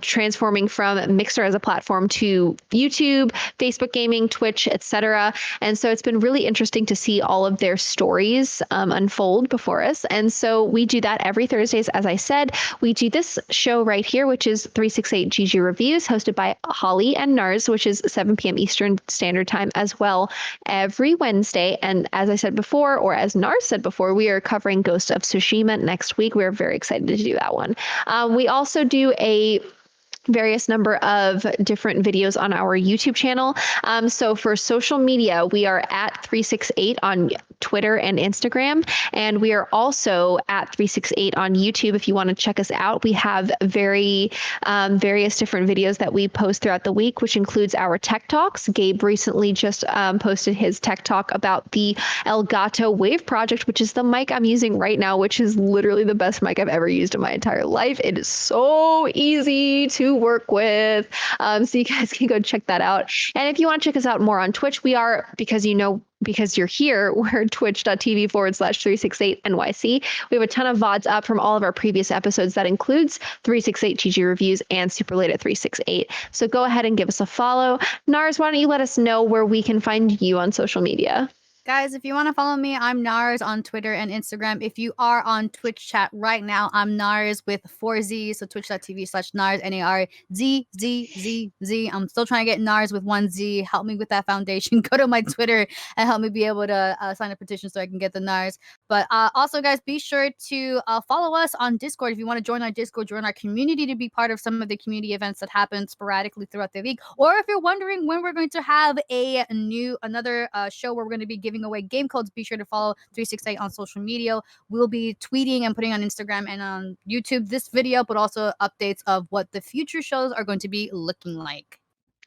transforming from Mixer as a platform to YouTube, Facebook gaming, Twitch, etc. And so it's been really interesting to see all of their stories unfold before us. And so we do that every Thursdays. As I said, we do this show right here, which is 368 GG Reviews, hosted by Holly and Narz, which is 7 p.m. Eastern Standard Time as well every Wednesday. And as I said before, or as Narz said before, we are covering Ghost of Tsushima next week. We're very excited to do that one. We also do a various number of different videos on our YouTube channel. So for social media, we are at 368 on Twitter and Instagram, and we are also at 368 on YouTube. If you want to check us out, we have various different videos that we post throughout the week, which includes our tech talks. Gabe recently just posted his tech talk about the Elgato Wave project, which is the mic I'm using right now, which is literally the best mic I've ever used in my entire life. It is so easy to work with. So you guys can go check that out. And if you want to check us out more on Twitch, we are, because you're here, we're twitch.tv/368NYC. We have a ton of VODs up from all of our previous episodes. That includes 368 GG Reviews and Super Late at 368. So go ahead and give us a follow. Narz, why don't you let us know where we can find you on social media? Guys, if you want to follow me, I'm Narz on Twitter and Instagram. If you are on Twitch chat right now, I'm Narz with 4 Z's. So twitch.tv/Narz, NARZZZZ. I'm still trying to get Narz with 1 Z. Help me with that foundation. Go to my Twitter and help me be able to sign a petition so I can get the Narz. But also, guys, be sure to follow us on Discord. If you want to join our Discord, join our community to be part of some of the community events that happen sporadically throughout the week. Or if you're wondering when we're going to have another show where we're going to be giving away game codes, be sure to follow 368 on social media. We'll be tweeting and putting on Instagram and on YouTube this video, but also updates of what the future shows are going to be looking like.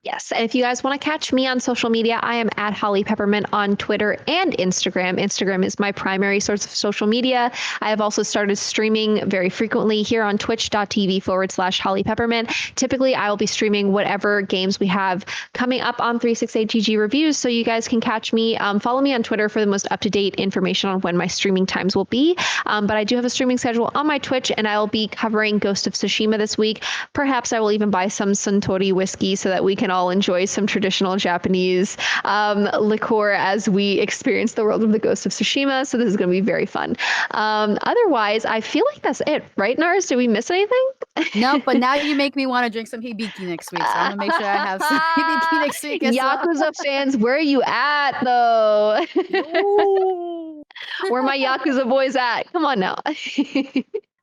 Yes. And if you guys want to catch me on social media, I am at HollyPeppermint on Twitter and Instagram. Instagram is my primary source of social media. I have also started streaming very frequently here on twitch.tv/HollyPeppermint. Typically, I will be streaming whatever games we have coming up on 368 GG Reviews, so you guys can catch me. Follow me on Twitter for the most up-to-date information on when my streaming times will be. But I do have a streaming schedule on my Twitch, and I will be covering Ghost of Tsushima this week. Perhaps I will even buy some Suntory whiskey so that we can all enjoy some traditional Japanese liqueur as we experience the world of the Ghost of Tsushima. So this is going to be very fun. Otherwise, I feel like that's it, right, Narz? Did we miss anything? No, but now you make me want to drink some hibiki next week. So I'm going to make sure I have some hibiki next week as Yakuza well. fans, where are you at, though? Where my Yakuza boys at? Come on now.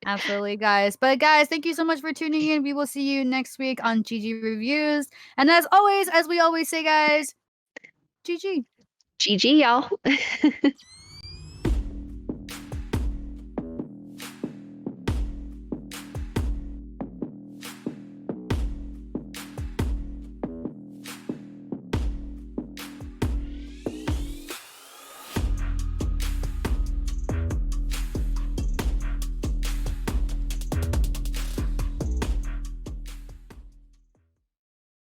Absolutely, guys. But guys, thank you so much for tuning in. We will see you next week on GG Reviews. And as always, as we always say, guys, GG. GG, y'all.